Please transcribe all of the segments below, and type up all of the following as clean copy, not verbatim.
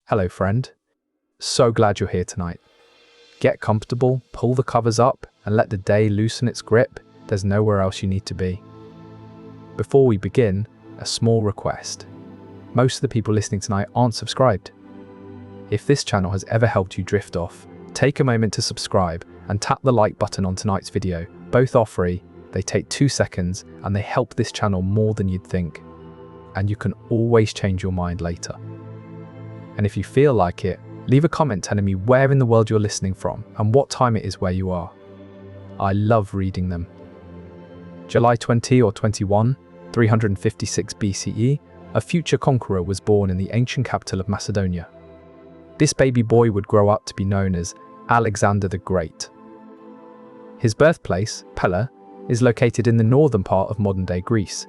Hello, friend. So glad you're here tonight. Get comfortable, pull the covers up, and let the day loosen its grip. There's nowhere else you need to be. Before we begin, a small request. Most of the people listening tonight aren't subscribed. If this channel has ever helped you drift off, take a moment to subscribe and tap the like button on tonight's video. Both are free, they take 2 seconds, and they help this channel more than you'd think. And you can always change your mind later. And if you feel like it, leave a comment telling me where in the world you're listening from and what time it is where you are. I love reading them. July 20 or 21, 356 BCE, a future conqueror was born in the ancient capital of Macedonia. This baby boy would grow up to be known as Alexander the Great. His birthplace, Pella, is located in the northern part of modern-day Greece.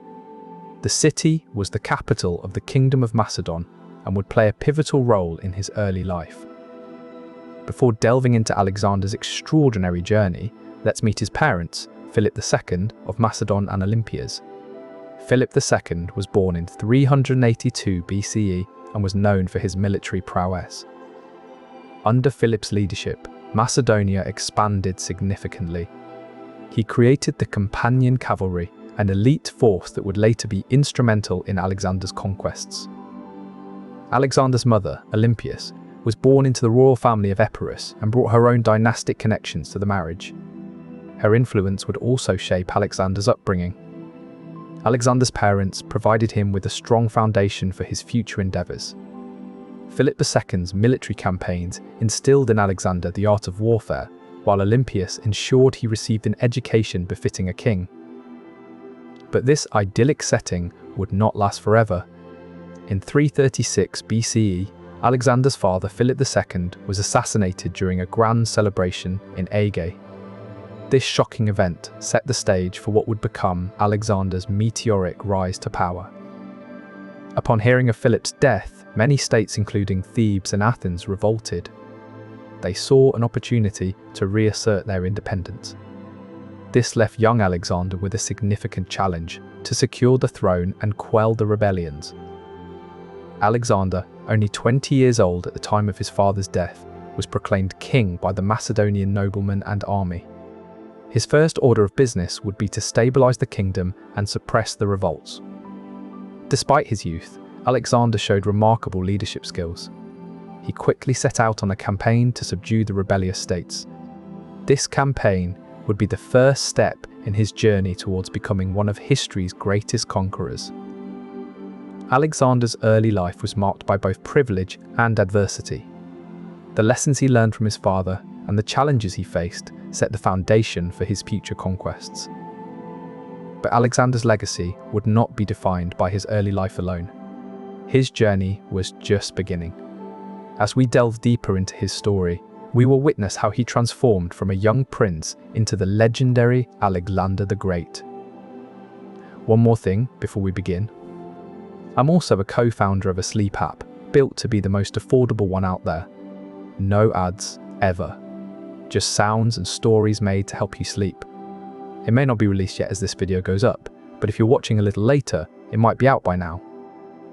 The city was the capital of the Kingdom of Macedon and would play a pivotal role in his early life. Before delving into Alexander's extraordinary journey, let's meet his parents, Philip II of Macedon and Olympias. Philip II was born in 382 BCE and was known for his military prowess. Under Philip's leadership, Macedonia expanded significantly. He created the Companion Cavalry, an elite force that would later be instrumental in Alexander's conquests. Alexander's mother, Olympias, was born into the royal family of Epirus and brought her own dynastic connections to the marriage. Her influence would also shape Alexander's upbringing. Alexander's parents provided him with a strong foundation for his future endeavours. Philip II's military campaigns instilled in Alexander the art of warfare, while Olympias ensured he received an education befitting a king. But this idyllic setting would not last forever. In 336 BCE, Alexander's father Philip II was assassinated during a grand celebration in Eschate. This shocking event set the stage for what would become Alexander's meteoric rise to power. Upon hearing of Philip's death, many states including Thebes and Athens revolted. They saw an opportunity to reassert their independence. This left young Alexander with a significant challenge: to secure the throne and quell the rebellions. Alexander, only 20 years old at the time of his father's death, was proclaimed king by the Macedonian noblemen and army. His first order of business would be to stabilize the kingdom and suppress the revolts. Despite his youth, Alexander showed remarkable leadership skills. He quickly set out on a campaign to subdue the rebellious states. This campaign would be the first step in his journey towards becoming one of history's greatest conquerors. Alexander's early life was marked by both privilege and adversity. The lessons he learned from his father and the challenges he faced set the foundation for his future conquests. But Alexander's legacy would not be defined by his early life alone. His journey was just beginning. As we delve deeper into his story, we will witness how he transformed from a young prince into the legendary Alexander the Great. One more thing before we begin. I'm also a co-founder of a sleep app, built to be the most affordable one out there. No ads, ever. Just sounds and stories made to help you sleep. It may not be released yet as this video goes up, but if you're watching a little later, it might be out by now.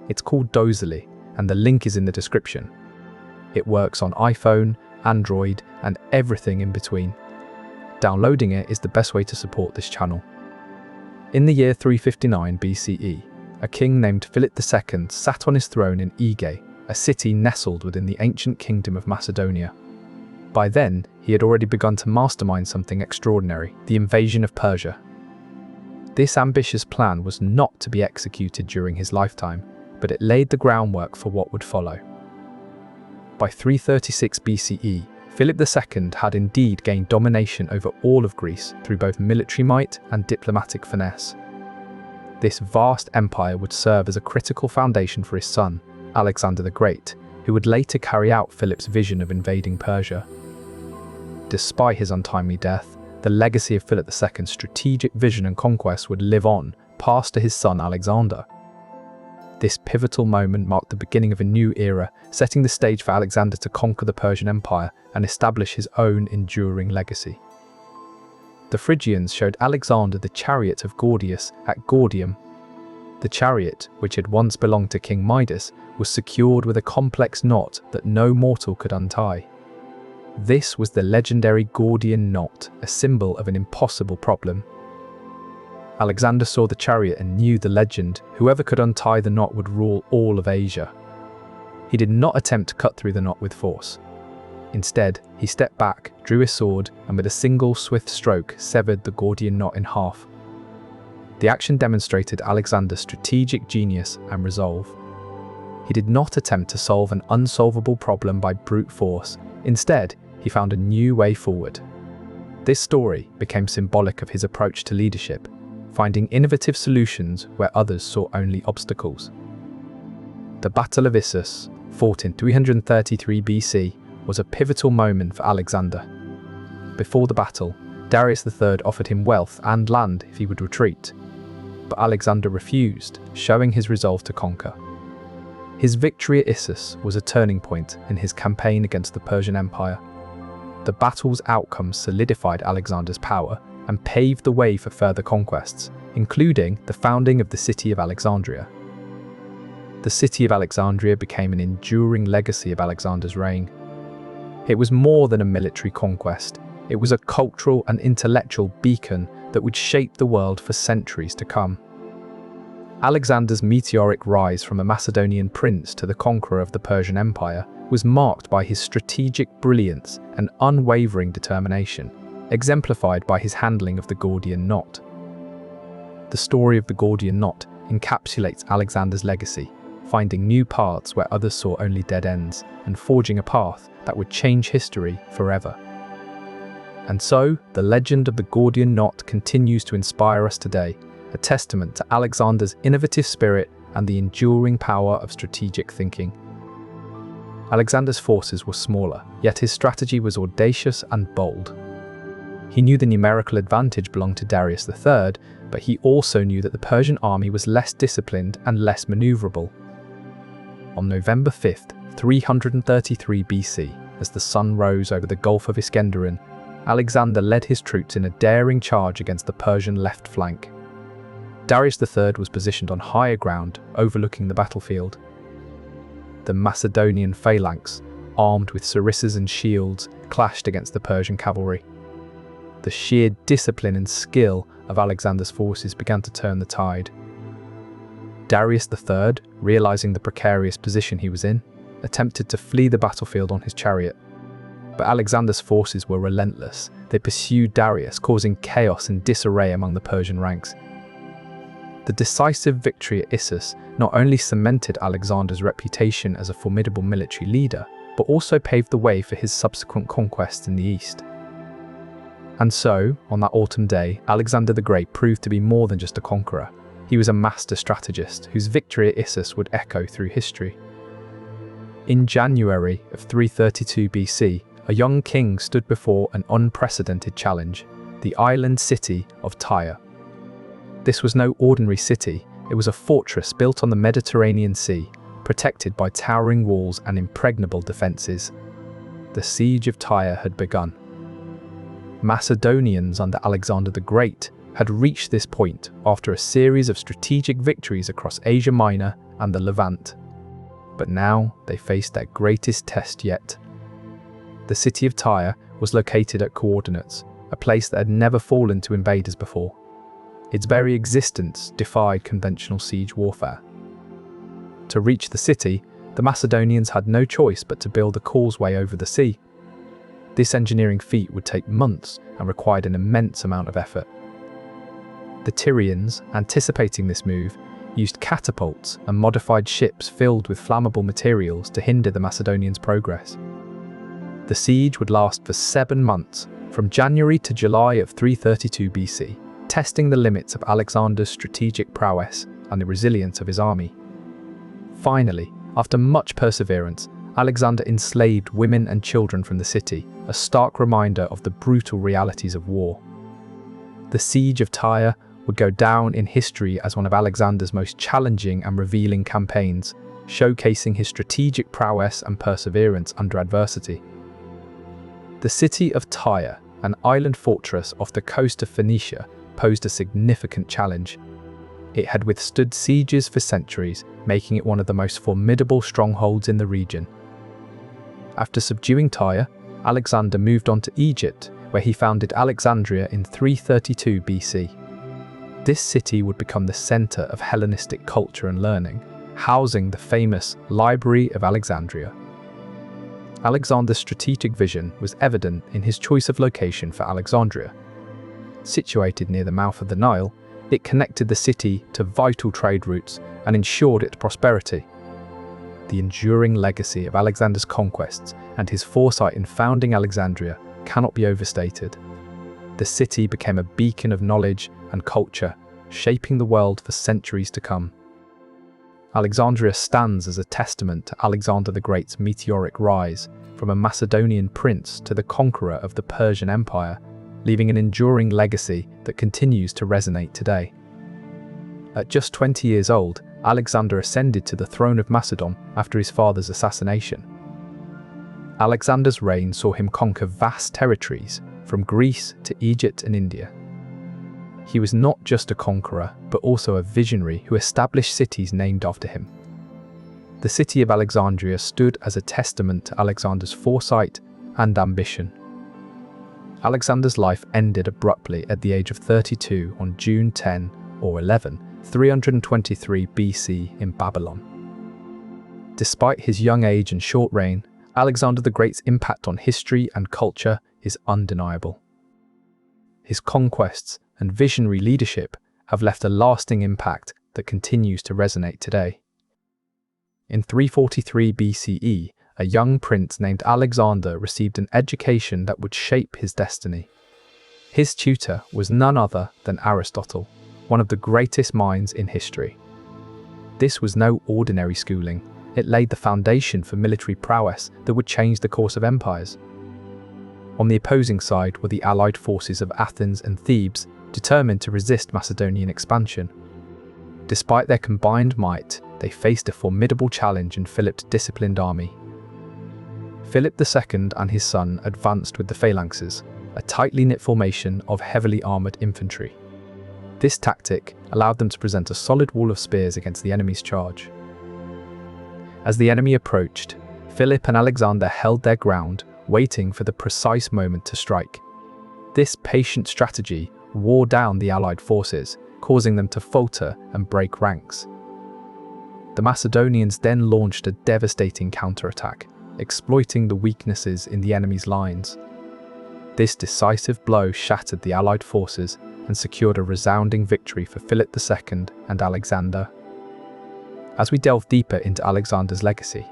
It's called Dozily, and the link is in the description. It works on iPhone, Android, and everything in between. Downloading it is the best way to support this channel. In the year 359 BCE, a king named Philip II sat on his throne in Eschate, a city nestled within the ancient kingdom of Macedonia. By then, he had already begun to mastermind something extraordinary: the invasion of Persia. This ambitious plan was not to be executed during his lifetime, but it laid the groundwork for what would follow. By 336 BCE, Philip II had indeed gained domination over all of Greece through both military might and diplomatic finesse. This vast empire would serve as a critical foundation for his son, Alexander the Great, who would later carry out Philip's vision of invading Persia. Despite his untimely death, the legacy of Philip II's strategic vision and conquest would live on, passed to his son Alexander. This pivotal moment marked the beginning of a new era, setting the stage for Alexander to conquer the Persian Empire and establish his own enduring legacy. The Phrygians showed Alexander the chariot of Gordius at Gordium. The chariot, which had once belonged to King Midas, was secured with a complex knot that no mortal could untie. This was the legendary Gordian Knot, a symbol of an impossible problem. Alexander saw the chariot and knew the legend: whoever could untie the knot would rule all of Asia. He did not attempt to cut through the knot with force. Instead, he stepped back, drew his sword, and with a single swift stroke severed the Gordian knot in half. The action demonstrated Alexander's strategic genius and resolve. He did not attempt to solve an unsolvable problem by brute force. Instead, he found a new way forward. This story became symbolic of his approach to leadership, finding innovative solutions where others saw only obstacles. The Battle of Issus, fought in 333 BC, was a pivotal moment for Alexander. Before the battle, Darius III offered him wealth and land if he would retreat, but Alexander refused, showing his resolve to conquer. His victory at Issus was a turning point in his campaign against the Persian Empire. The battle's outcome solidified Alexander's power and paved the way for further conquests, including the founding of the city of Alexandria. The city of Alexandria became an enduring legacy of Alexander's reign. It was more than a military conquest. It was a cultural and intellectual beacon that would shape the world for centuries to come. Alexander's meteoric rise from a Macedonian prince to the conqueror of the Persian Empire was marked by his strategic brilliance and unwavering determination, exemplified by his handling of the Gordian Knot. The story of the Gordian Knot encapsulates Alexander's legacy, finding new paths where others saw only dead ends, and forging a path that would change history forever. And so, the legend of the Gordian Knot continues to inspire us today, a testament to Alexander's innovative spirit and the enduring power of strategic thinking. Alexander's forces were smaller, yet his strategy was audacious and bold. He knew the numerical advantage belonged to Darius III, but he also knew that the Persian army was less disciplined and less maneuverable. On November 5th, 333 BC, as the sun rose over the Gulf of Iskenderun, Alexander led his troops in a daring charge against the Persian left flank. Darius III was positioned on higher ground, overlooking the battlefield. The Macedonian phalanx, armed with sarissas and shields, clashed against the Persian cavalry. The sheer discipline and skill of Alexander's forces began to turn the tide. Darius III, realizing the precarious position he was in, attempted to flee the battlefield on his chariot. But Alexander's forces were relentless. They pursued Darius, causing chaos and disarray among the Persian ranks. The decisive victory at Issus not only cemented Alexander's reputation as a formidable military leader, but also paved the way for his subsequent conquests in the east. And so, on that autumn day, Alexander the Great proved to be more than just a conqueror. He was a master strategist whose victory at Issus would echo through history. In January of 332 BC, a young king stood before an unprecedented challenge, the island city of Tyre. This was no ordinary city, it was a fortress built on the Mediterranean Sea, protected by towering walls and impregnable defences. The Siege of Tyre had begun. Macedonians under Alexander the Great had reached this point after a series of strategic victories across Asia Minor and the Levant. But now they faced their greatest test yet. The city of Tyre was located at coordinates, a place that had never fallen to invaders before. Its very existence defied conventional siege warfare. To reach the city, the Macedonians had no choice but to build a causeway over the sea. This engineering feat would take months and required an immense amount of effort. The Tyrians, anticipating this move, used catapults and modified ships filled with flammable materials to hinder the Macedonians' progress. The siege would last for 7 months, from January to July of 332 BC, testing the limits of Alexander's strategic prowess and the resilience of his army. Finally, after much perseverance, Alexander enslaved women and children from the city, a stark reminder of the brutal realities of war. The Siege of Tyre would go down in history as one of Alexander's most challenging and revealing campaigns, showcasing his strategic prowess and perseverance under adversity. The city of Tyre, an island fortress off the coast of Phoenicia, posed a significant challenge. It had withstood sieges for centuries, making it one of the most formidable strongholds in the region. After subduing Tyre, Alexander moved on to Egypt, where he founded Alexandria in 332 BC. This city would become the center of Hellenistic culture and learning, housing the famous Library of Alexandria. Alexander's strategic vision was evident in his choice of location for Alexandria. Situated near the mouth of the Nile, it connected the city to vital trade routes and ensured its prosperity. The enduring legacy of Alexander's conquests and his foresight in founding Alexandria cannot be overstated. The city became a beacon of knowledge and culture, shaping the world for centuries to come. Alexandria stands as a testament to Alexander the Great's meteoric rise, from a Macedonian prince to the conqueror of the Persian Empire, leaving an enduring legacy that continues to resonate today. At just 20 years old, Alexander ascended to the throne of Macedon after his father's assassination. Alexander's reign saw him conquer vast territories, from Greece to Egypt and India. He was not just a conqueror, but also a visionary who established cities named after him. The city of Alexandria stood as a testament to Alexander's foresight and ambition. Alexander's life ended abruptly at the age of 32 on June 10 or 11, 323 BC in Babylon. Despite his young age and short reign, Alexander the Great's impact on history and culture is undeniable. His conquests and visionary leadership have left a lasting impact that continues to resonate today. In 343 BCE, a young prince named Alexander received an education that would shape his destiny. His tutor was none other than Aristotle, one of the greatest minds in history. This was no ordinary schooling. It laid the foundation for military prowess that would change the course of empires. On the opposing side were the allied forces of Athens and Thebes, determined to resist Macedonian expansion. Despite their combined might, they faced a formidable challenge in Philip's disciplined army. Philip II and his son advanced with the phalanxes, a tightly knit formation of heavily armoured infantry. This tactic allowed them to present a solid wall of spears against the enemy's charge. As the enemy approached, Philip and Alexander held their ground, waiting for the precise moment to strike. This patient strategy wore down the allied forces, causing them to falter and break ranks. The Macedonians then launched a devastating counterattack, exploiting the weaknesses in the enemy's lines. This decisive blow shattered the allied forces and secured a resounding victory for Philip II and Alexander. As we delve deeper into Alexander's legacy,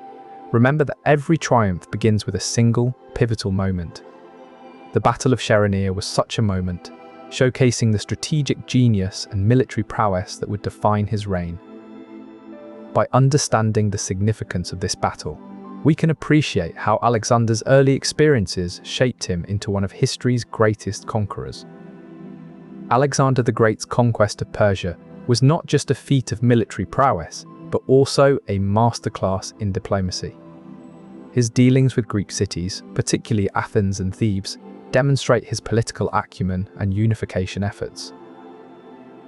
remember that every triumph begins with a single, pivotal moment. The Battle of Chaeronea was such a moment, showcasing the strategic genius and military prowess that would define his reign. By understanding the significance of this battle, we can appreciate how Alexander's early experiences shaped him into one of history's greatest conquerors. Alexander the Great's conquest of Persia was not just a feat of military prowess, but also a masterclass in diplomacy. His dealings with Greek cities, particularly Athens and Thebes, demonstrate his political acumen and unification efforts.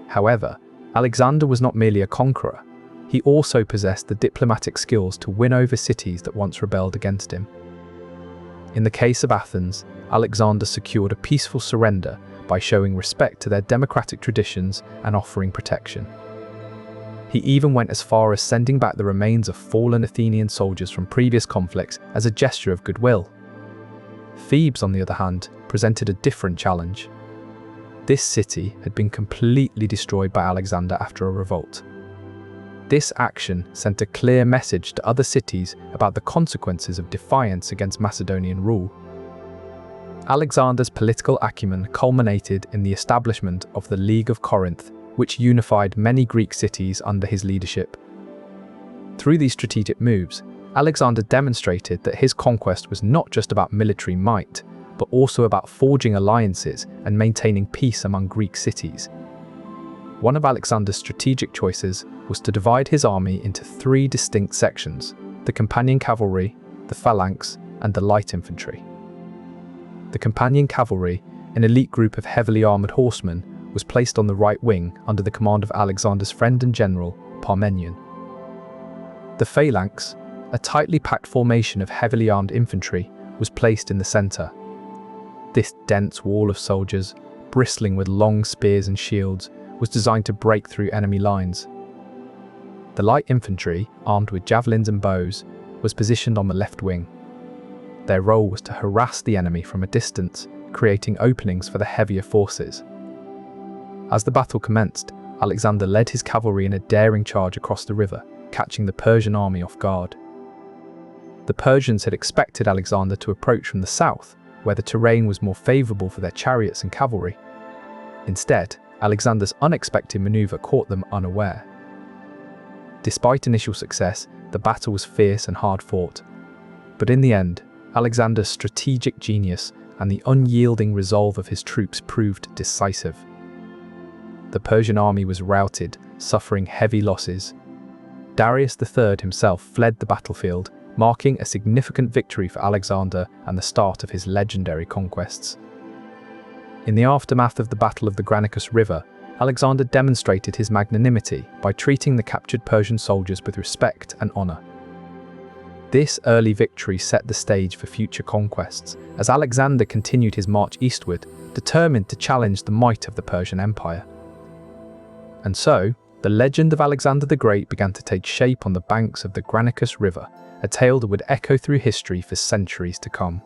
However, Alexander was not merely a conqueror. He also possessed the diplomatic skills to win over cities that once rebelled against him. In the case of Athens, Alexander secured a peaceful surrender by showing respect to their democratic traditions and offering protection. He even went as far as sending back the remains of fallen Athenian soldiers from previous conflicts as a gesture of goodwill. Thebes, on the other hand, presented a different challenge. This city had been completely destroyed by Alexander after a revolt. This action sent a clear message to other cities about the consequences of defiance against Macedonian rule. Alexander's political acumen culminated in the establishment of the League of Corinth, which unified many Greek cities under his leadership. Through these strategic moves, Alexander demonstrated that his conquest was not just about military might, but also about forging alliances and maintaining peace among Greek cities. One of Alexander's strategic choices was to divide his army into three distinct sections: the companion cavalry, the phalanx, and the light infantry. The companion cavalry, an elite group of heavily armoured horsemen, was placed on the right wing under the command of Alexander's friend and general, Parmenion. The phalanx, a tightly packed formation of heavily armed infantry, was placed in the centre. This dense wall of soldiers, bristling with long spears and shields, was designed to break through enemy lines. The light infantry, armed with javelins and bows, was positioned on the left wing. Their role was to harass the enemy from a distance, creating openings for the heavier forces. As the battle commenced, Alexander led his cavalry in a daring charge across the river, catching the Persian army off guard. The Persians had expected Alexander to approach from the south, where the terrain was more favourable for their chariots and cavalry. Instead, Alexander's unexpected maneuver caught them unaware. Despite initial success, the battle was fierce and hard fought. But in the end, Alexander's strategic genius and the unyielding resolve of his troops proved decisive. The Persian army was routed, suffering heavy losses. Darius III himself fled the battlefield, marking a significant victory for Alexander and the start of his legendary conquests. In the aftermath of the Battle of the Granicus River, Alexander demonstrated his magnanimity by treating the captured Persian soldiers with respect and honour. This early victory set the stage for future conquests, as Alexander continued his march eastward, determined to challenge the might of the Persian Empire. And so, the legend of Alexander the Great began to take shape on the banks of the Granicus River, a tale that would echo through history for centuries to come.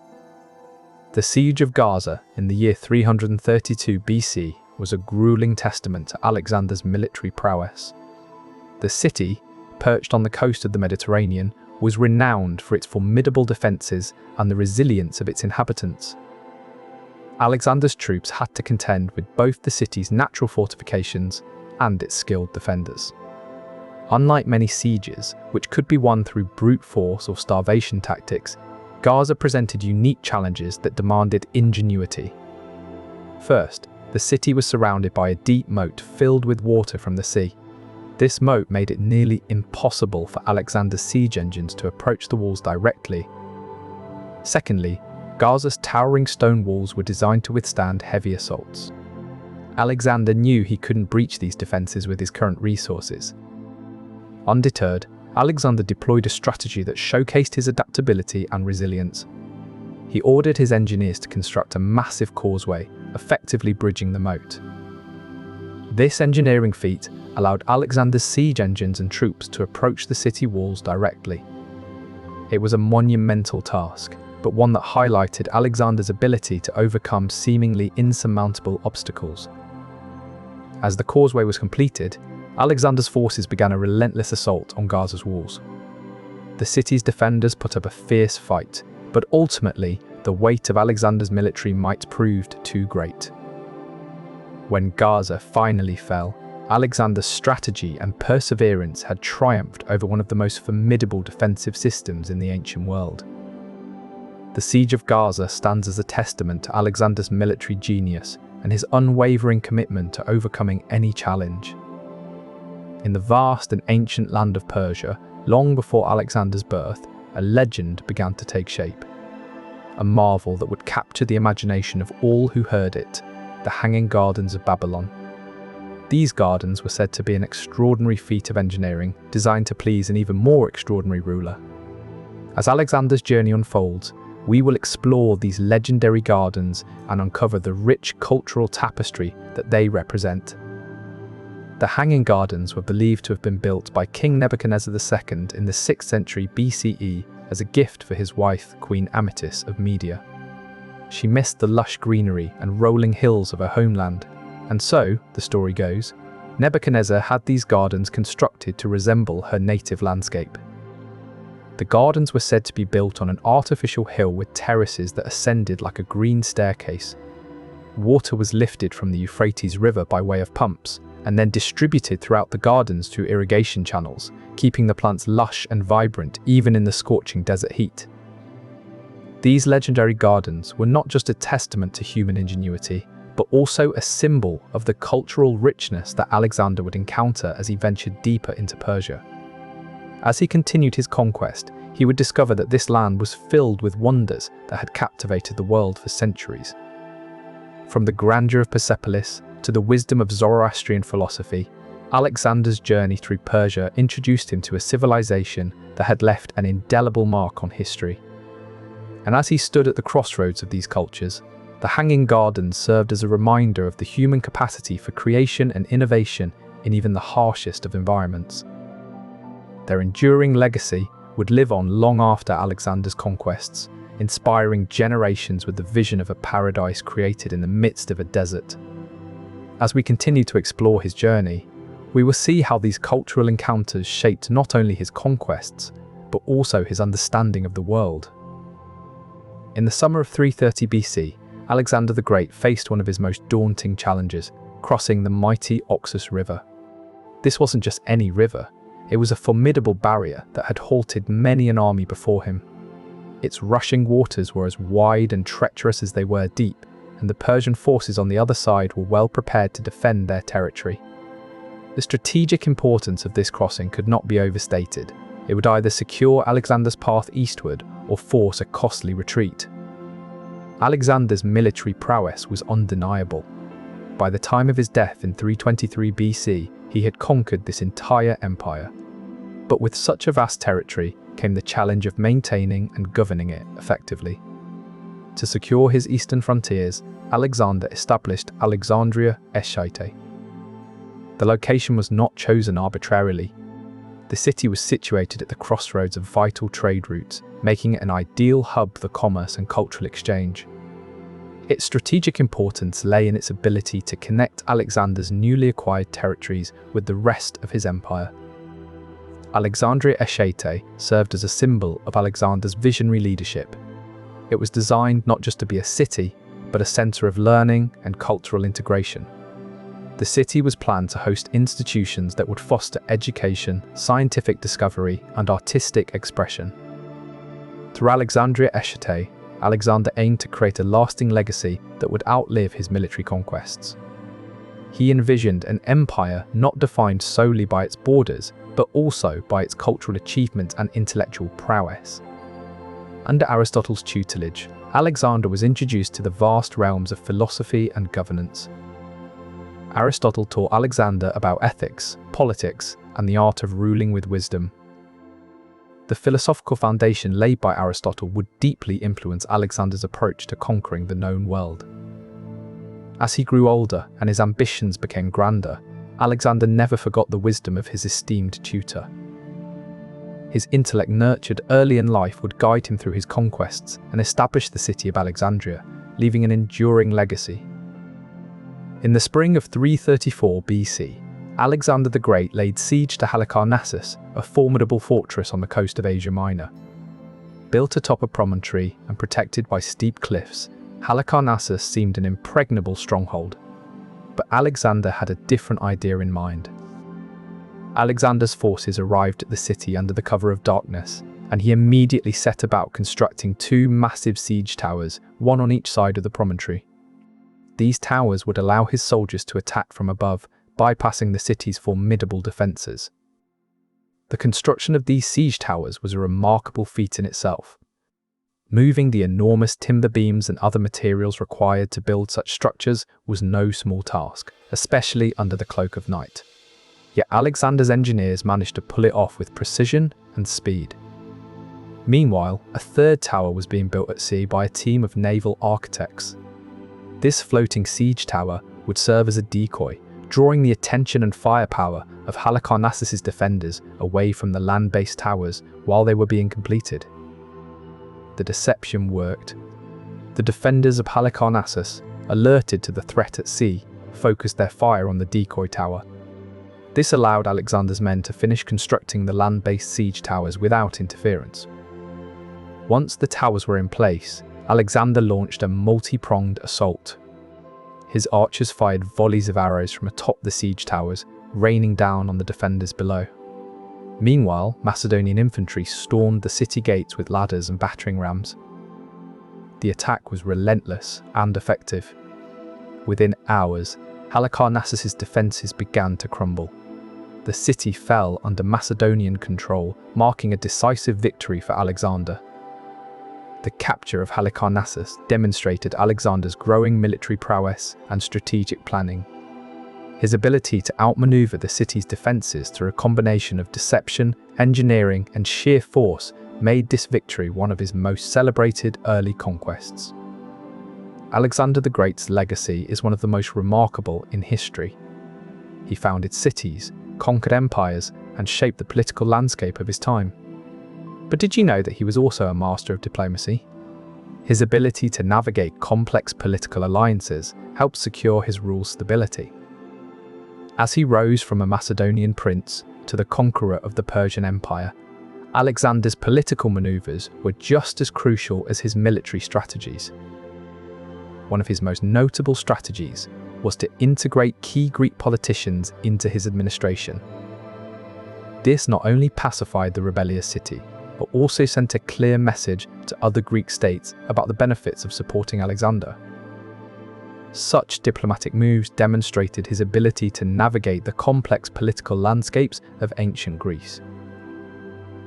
The Siege of Gaza in the year 332 BC was a grueling testament to Alexander's military prowess. The city, perched on the coast of the Mediterranean, was renowned for its formidable defences and the resilience of its inhabitants. Alexander's troops had to contend with both the city's natural fortifications and its skilled defenders. Unlike many sieges, which could be won through brute force or starvation tactics, Gaza presented unique challenges that demanded ingenuity. First, the city was surrounded by a deep moat filled with water from the sea. This moat made it nearly impossible for Alexander's siege engines to approach the walls directly. Secondly, Gaza's towering stone walls were designed to withstand heavy assaults. Alexander knew he couldn't breach these defences with his current resources. Undeterred, Alexander deployed a strategy that showcased his adaptability and resilience. He ordered his engineers to construct a massive causeway, effectively bridging the moat. This engineering feat allowed Alexander's siege engines and troops to approach the city walls directly. It was a monumental task, but one that highlighted Alexander's ability to overcome seemingly insurmountable obstacles. As the causeway was completed, Alexander's forces began a relentless assault on Gaza's walls. The city's defenders put up a fierce fight, but ultimately, the weight of Alexander's military might proved too great. When Gaza finally fell, Alexander's strategy and perseverance had triumphed over one of the most formidable defensive systems in the ancient world. The Siege of Gaza stands as a testament to Alexander's military genius and his unwavering commitment to overcoming any challenge. In the vast and ancient land of Persia, long before Alexander's birth, a legend began to take shape. A marvel that would capture the imagination of all who heard it, the Hanging Gardens of Babylon. These gardens were said to be an extraordinary feat of engineering, designed to please an even more extraordinary ruler. As Alexander's journey unfolds, we will explore these legendary gardens and uncover the rich cultural tapestry that they represent. The Hanging Gardens were believed to have been built by King Nebuchadnezzar II in the 6th century BCE as a gift for his wife, Queen Amytis of Media. She missed the lush greenery and rolling hills of her homeland, and so, the story goes, Nebuchadnezzar had these gardens constructed to resemble her native landscape. The gardens were said to be built on an artificial hill with terraces that ascended like a green staircase. Water was lifted from the Euphrates River by way of pumps, and then distributed throughout the gardens through irrigation channels, keeping the plants lush and vibrant even in the scorching desert heat. These legendary gardens were not just a testament to human ingenuity, but also a symbol of the cultural richness that Alexander would encounter as he ventured deeper into Persia. As he continued his conquest, he would discover that this land was filled with wonders that had captivated the world for centuries. From the grandeur of Persepolis to the wisdom of Zoroastrian philosophy, Alexander's journey through Persia introduced him to a civilization that had left an indelible mark on history. And as he stood at the crossroads of these cultures, the Hanging Gardens served as a reminder of the human capacity for creation and innovation in even the harshest of environments. Their enduring legacy would live on long after Alexander's conquests, inspiring generations with the vision of a paradise created in the midst of a desert. As we continue to explore his journey, we will see how these cultural encounters shaped not only his conquests, but also his understanding of the world. In the summer of 330 BC, Alexander the Great faced one of his most daunting challenges, crossing the mighty Oxus River. This wasn't just any river, it was a formidable barrier that had halted many an army before him. Its rushing waters were as wide and treacherous as they were deep, and the Persian forces on the other side were well prepared to defend their territory. The strategic importance of this crossing could not be overstated. It would either secure Alexander's path eastward or force a costly retreat. Alexander's military prowess was undeniable. By the time of his death in 323 BC, he had conquered this entire empire. But with such a vast territory came the challenge of maintaining and governing it effectively. To secure his eastern frontiers, Alexander established Alexandria Eschate. The location was not chosen arbitrarily. The city was situated at the crossroads of vital trade routes, making it an ideal hub for commerce and cultural exchange. Its strategic importance lay in its ability to connect Alexander's newly acquired territories with the rest of his empire. Alexandria Eschate served as a symbol of Alexander's visionary leadership. It was designed not just to be a city, but a center of learning and cultural integration. The city was planned to host institutions that would foster education, scientific discovery, and artistic expression. Through Alexandria Eschate, Alexander aimed to create a lasting legacy that would outlive his military conquests. He envisioned an empire not defined solely by its borders, but also by its cultural achievement and intellectual prowess. Under Aristotle's tutelage, Alexander was introduced to the vast realms of philosophy and governance. Aristotle taught Alexander about ethics, politics, and the art of ruling with wisdom. The philosophical foundation laid by Aristotle would deeply influence Alexander's approach to conquering the known world. As he grew older and his ambitions became grander, Alexander never forgot the wisdom of his esteemed tutor. His intellect nurtured early in life would guide him through his conquests and establish the city of Alexandria, leaving an enduring legacy. In the spring of 334 BC, Alexander the Great laid siege to Halicarnassus, a formidable fortress on the coast of Asia Minor. Built atop a promontory and protected by steep cliffs, Halicarnassus seemed an impregnable stronghold. But Alexander had a different idea in mind. Alexander's forces arrived at the city under the cover of darkness, and he immediately set about constructing two massive siege towers, one on each side of the promontory. These towers would allow his soldiers to attack from above, bypassing the city's formidable defences. The construction of these siege towers was a remarkable feat in itself. Moving the enormous timber beams and other materials required to build such structures was no small task, especially under the cloak of night. Yet Alexander's engineers managed to pull it off with precision and speed. Meanwhile, a third tower was being built at sea by a team of naval architects. This floating siege tower would serve as a decoy, drawing the attention and firepower of Halicarnassus's defenders away from the land-based towers while they were being completed. The deception worked. The defenders of Halicarnassus, alerted to the threat at sea, focused their fire on the decoy tower. This allowed Alexander's men to finish constructing the land-based siege towers without interference. Once the towers were in place, Alexander launched a multi-pronged assault. His archers fired volleys of arrows from atop the siege towers, raining down on the defenders below. Meanwhile, Macedonian infantry stormed the city gates with ladders and battering rams. The attack was relentless and effective. Within hours, Halicarnassus's defences began to crumble. The city fell under Macedonian control, marking a decisive victory for Alexander. The capture of Halicarnassus demonstrated Alexander's growing military prowess and strategic planning. His ability to outmaneuver the city's defences through a combination of deception, engineering, and sheer force made this victory one of his most celebrated early conquests. Alexander the Great's legacy is one of the most remarkable in history. He founded cities, conquered empires, and shaped the political landscape of his time. But did you know that he was also a master of diplomacy? His ability to navigate complex political alliances helped secure his rule's stability. As he rose from a Macedonian prince to the conqueror of the Persian Empire, Alexander's political maneuvers were just as crucial as his military strategies. One of his most notable strategies was to integrate key Greek politicians into his administration. This not only pacified the rebellious city, but also sent a clear message to other Greek states about the benefits of supporting Alexander. Such diplomatic moves demonstrated his ability to navigate the complex political landscapes of ancient Greece.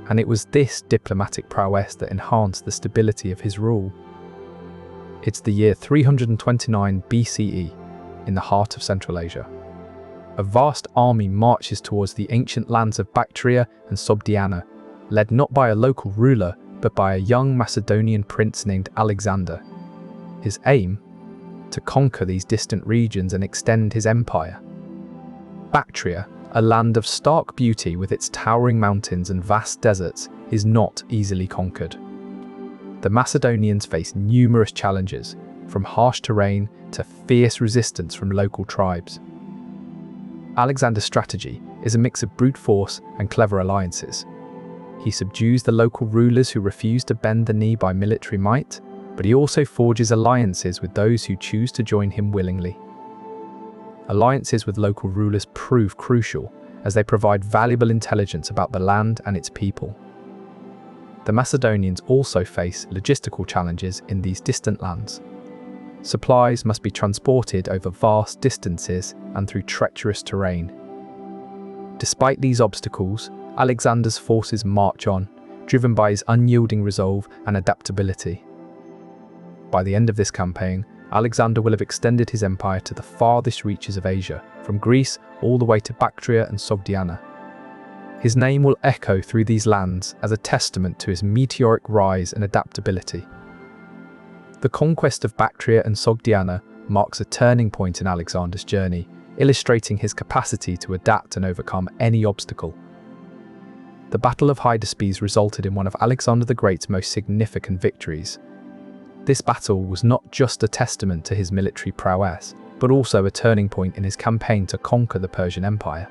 And it was this diplomatic prowess that enhanced the stability of his rule. It's the year 329 BCE, in the heart of Central Asia. A vast army marches towards the ancient lands of Bactria and Sogdiana, led not by a local ruler, but by a young Macedonian prince named Alexander. His aim? To conquer these distant regions and extend his empire. Bactria, a land of stark beauty with its towering mountains and vast deserts, is not easily conquered. The Macedonians face numerous challenges, from harsh terrain to fierce resistance from local tribes. Alexander's strategy is a mix of brute force and clever alliances. He subdues the local rulers who refuse to bend the knee by military might, but he also forges alliances with those who choose to join him willingly. Alliances with local rulers prove crucial, as they provide valuable intelligence about the land and its people. The Macedonians also face logistical challenges in these distant lands. Supplies must be transported over vast distances and through treacherous terrain. Despite these obstacles, Alexander's forces march on, driven by his unyielding resolve and adaptability. By the end of this campaign, Alexander will have extended his empire to the farthest reaches of Asia, from Greece all the way to Bactria and Sogdiana. His name will echo through these lands as a testament to his meteoric rise and adaptability. The conquest of Bactria and Sogdiana marks a turning point in Alexander's journey, illustrating his capacity to adapt and overcome any obstacle. The Battle of Hydaspes resulted in one of Alexander the Great's most significant victories. This battle was not just a testament to his military prowess, but also a turning point in his campaign to conquer the Persian Empire.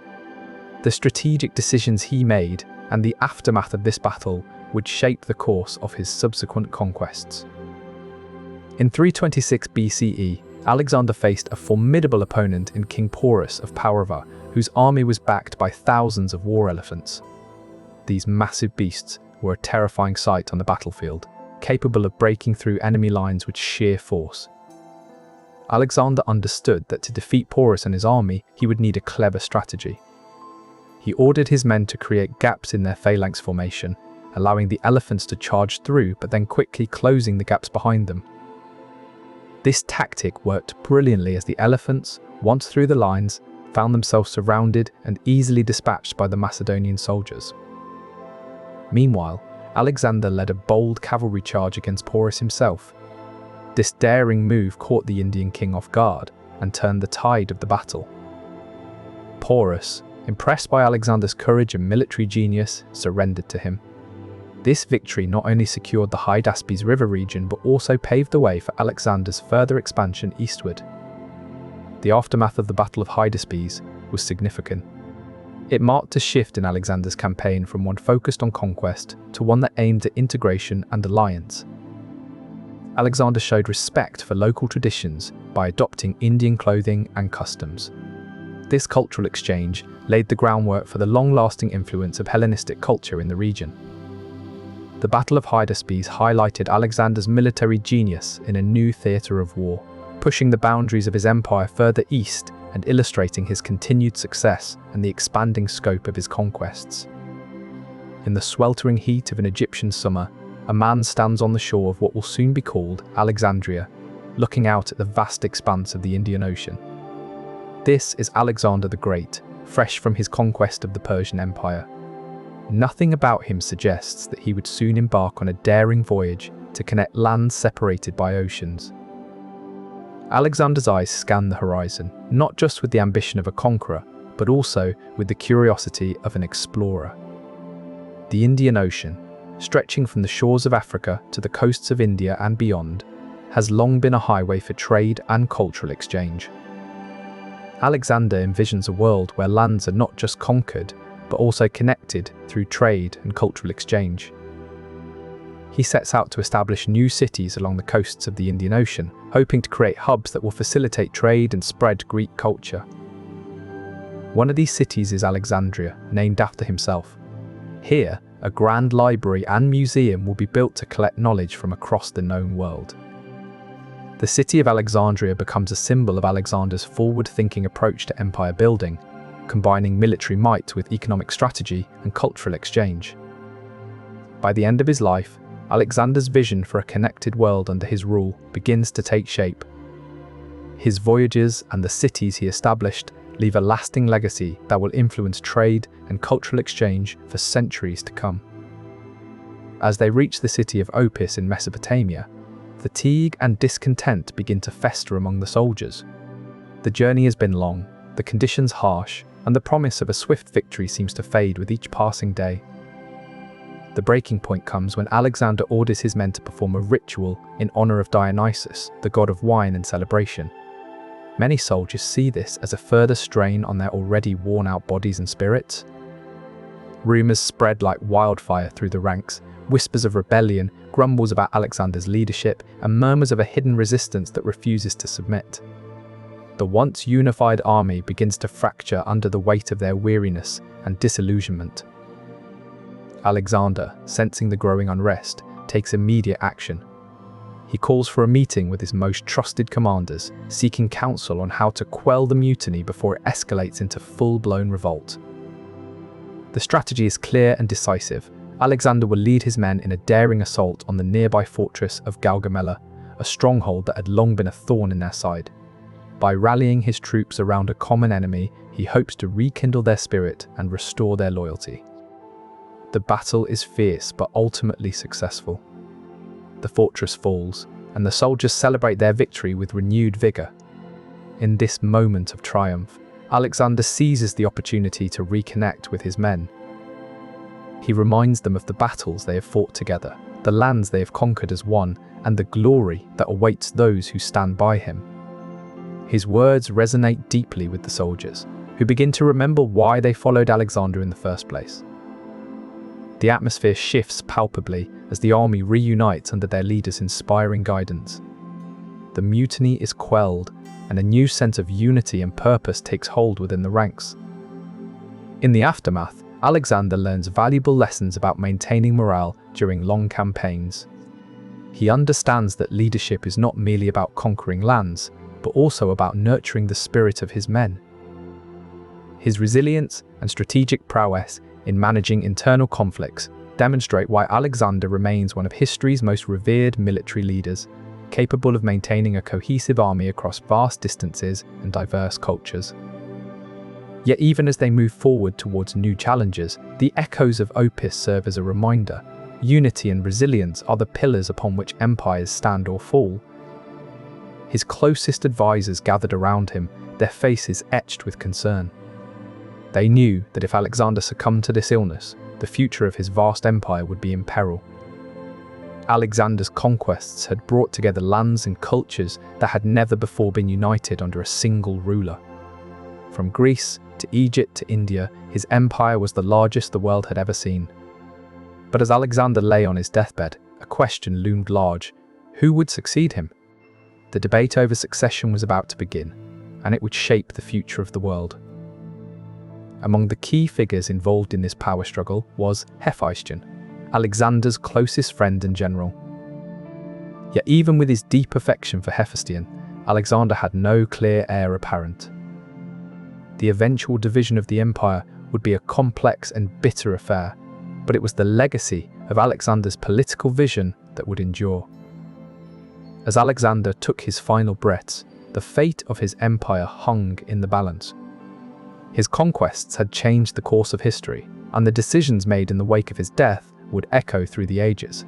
The strategic decisions he made and the aftermath of this battle would shape the course of his subsequent conquests. In 326 BCE, Alexander faced a formidable opponent in King Porus of Parava, whose army was backed by thousands of war elephants. These massive beasts were a terrifying sight on the battlefield, capable of breaking through enemy lines with sheer force. Alexander understood that to defeat Porus and his army, he would need a clever strategy. He ordered his men to create gaps in their phalanx formation, allowing the elephants to charge through but then quickly closing the gaps behind them. This tactic worked brilliantly as the elephants, once through the lines, found themselves surrounded and easily dispatched by the Macedonian soldiers. Meanwhile, Alexander led a bold cavalry charge against Porus himself. This daring move caught the Indian king off guard and turned the tide of the battle. Porus, impressed by Alexander's courage and military genius, surrendered to him. This victory not only secured the Hydaspes River region but also paved the way for Alexander's further expansion eastward. The aftermath of the Battle of Hydaspes was significant. It marked a shift in Alexander's campaign from one focused on conquest to one that aimed at integration and alliance. Alexander showed respect for local traditions by adopting Indian clothing and customs. This cultural exchange laid the groundwork for the long-lasting influence of Hellenistic culture in the region. The Battle of Hydaspes highlighted Alexander's military genius in a new theatre of war, pushing the boundaries of his empire further east and illustrating his continued success and the expanding scope of his conquests. In the sweltering heat of an Egyptian summer, a man stands on the shore of what will soon be called Alexandria, looking out at the vast expanse of the Indian Ocean. This is Alexander the Great, fresh from his conquest of the Persian Empire. Nothing about him suggests that he would soon embark on a daring voyage to connect lands separated by oceans. Alexander's eyes scan the horizon, not just with the ambition of a conqueror, but also with the curiosity of an explorer. The Indian Ocean, stretching from the shores of Africa to the coasts of India and beyond, has long been a highway for trade and cultural exchange. Alexander envisions a world where lands are not just conquered, but also connected through trade and cultural exchange. He sets out to establish new cities along the coasts of the Indian Ocean, hoping to create hubs that will facilitate trade and spread Greek culture. One of these cities is Alexandria, named after himself. Here, a grand library and museum will be built to collect knowledge from across the known world. The city of Alexandria becomes a symbol of Alexander's forward-thinking approach to empire building, combining military might with economic strategy and cultural exchange. By the end of his life, Alexander's vision for a connected world under his rule begins to take shape. His voyages and the cities he established leave a lasting legacy that will influence trade and cultural exchange for centuries to come. As they reach the city of Opis in Mesopotamia, fatigue and discontent begin to fester among the soldiers. The journey has been long, the conditions harsh, and the promise of a swift victory seems to fade with each passing day. The breaking point comes when Alexander orders his men to perform a ritual in honor of Dionysus, the god of wine and celebration. Many soldiers see this as a further strain on their already worn-out bodies and spirits. Rumors spread like wildfire through the ranks, whispers of rebellion, grumbles about Alexander's leadership, and murmurs of a hidden resistance that refuses to submit. The once unified army begins to fracture under the weight of their weariness and disillusionment. Alexander, sensing the growing unrest, takes immediate action. He calls for a meeting with his most trusted commanders, seeking counsel on how to quell the mutiny before it escalates into full-blown revolt. The strategy is clear and decisive. Alexander will lead his men in a daring assault on the nearby fortress of Gaugamela, a stronghold that had long been a thorn in their side. By rallying his troops around a common enemy, he hopes to rekindle their spirit and restore their loyalty. The battle is fierce but ultimately successful. The fortress falls, and the soldiers celebrate their victory with renewed vigor. In this moment of triumph, Alexander seizes the opportunity to reconnect with his men. He reminds them of the battles they have fought together, the lands they have conquered as one, and the glory that awaits those who stand by him. His words resonate deeply with the soldiers, who begin to remember why they followed Alexander in the first place. The atmosphere shifts palpably as the army reunites under their leader's inspiring guidance. The mutiny is quelled, and a new sense of unity and purpose takes hold within the ranks. In the aftermath, Alexander learns valuable lessons about maintaining morale during long campaigns. He understands that leadership is not merely about conquering lands, but also about nurturing the spirit of his men. His resilience and strategic prowess in managing internal conflicts demonstrate why Alexander remains one of history's most revered military leaders, capable of maintaining a cohesive army across vast distances and diverse cultures. Yet even as they move forward towards new challenges, the echoes of Opis serve as a reminder. Unity and resilience are the pillars upon which empires stand or fall. His closest advisors gathered around him, their faces etched with concern. They knew that if Alexander succumbed to this illness, the future of his vast empire would be in peril. Alexander's conquests had brought together lands and cultures that had never before been united under a single ruler. From Greece to Egypt to India, his empire was the largest the world had ever seen. But as Alexander lay on his deathbed, a question loomed large: who would succeed him? The debate over succession was about to begin, and it would shape the future of the world. Among the key figures involved in this power struggle was Hephaestion, Alexander's closest friend and general. Yet even with his deep affection for Hephaestion, Alexander had no clear heir apparent. The eventual division of the empire would be a complex and bitter affair, but it was the legacy of Alexander's political vision that would endure. As Alexander took his final breaths, the fate of his empire hung in the balance. His conquests had changed the course of history, and the decisions made in the wake of his death would echo through the ages.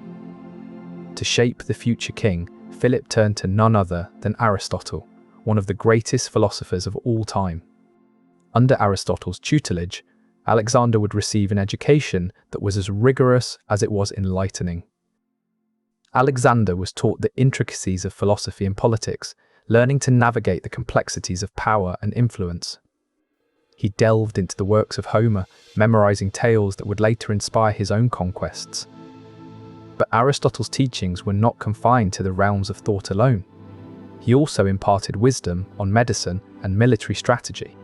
To shape the future king, Philip turned to none other than Aristotle, one of the greatest philosophers of all time. Under Aristotle's tutelage, Alexander would receive an education that was as rigorous as it was enlightening. Alexander was taught the intricacies of philosophy and politics, learning to navigate the complexities of power and influence. He delved into the works of Homer, memorizing tales that would later inspire his own conquests. But Aristotle's teachings were not confined to the realms of thought alone. He also imparted wisdom on medicine and military strategy,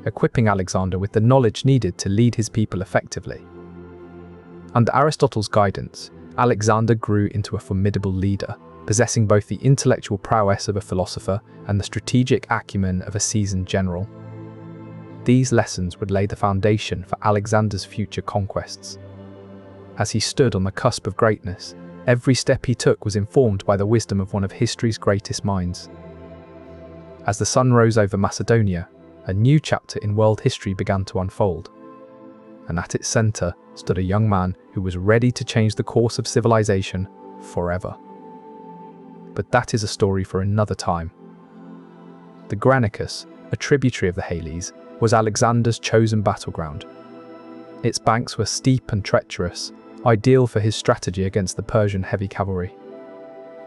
equipping Alexander with the knowledge needed to lead his people effectively. Under Aristotle's guidance, Alexander grew into a formidable leader, possessing both the intellectual prowess of a philosopher and the strategic acumen of a seasoned general. These lessons would lay the foundation for Alexander's future conquests. As he stood on the cusp of greatness, every step he took was informed by the wisdom of one of history's greatest minds. As the sun rose over Macedonia, a new chapter in world history began to unfold. And at its center stood a young man who was ready to change the course of civilization forever. But that is a story for another time. The Granicus, a tributary of the Halys, was Alexander's chosen battleground. Its banks were steep and treacherous, ideal for his strategy against the Persian heavy cavalry.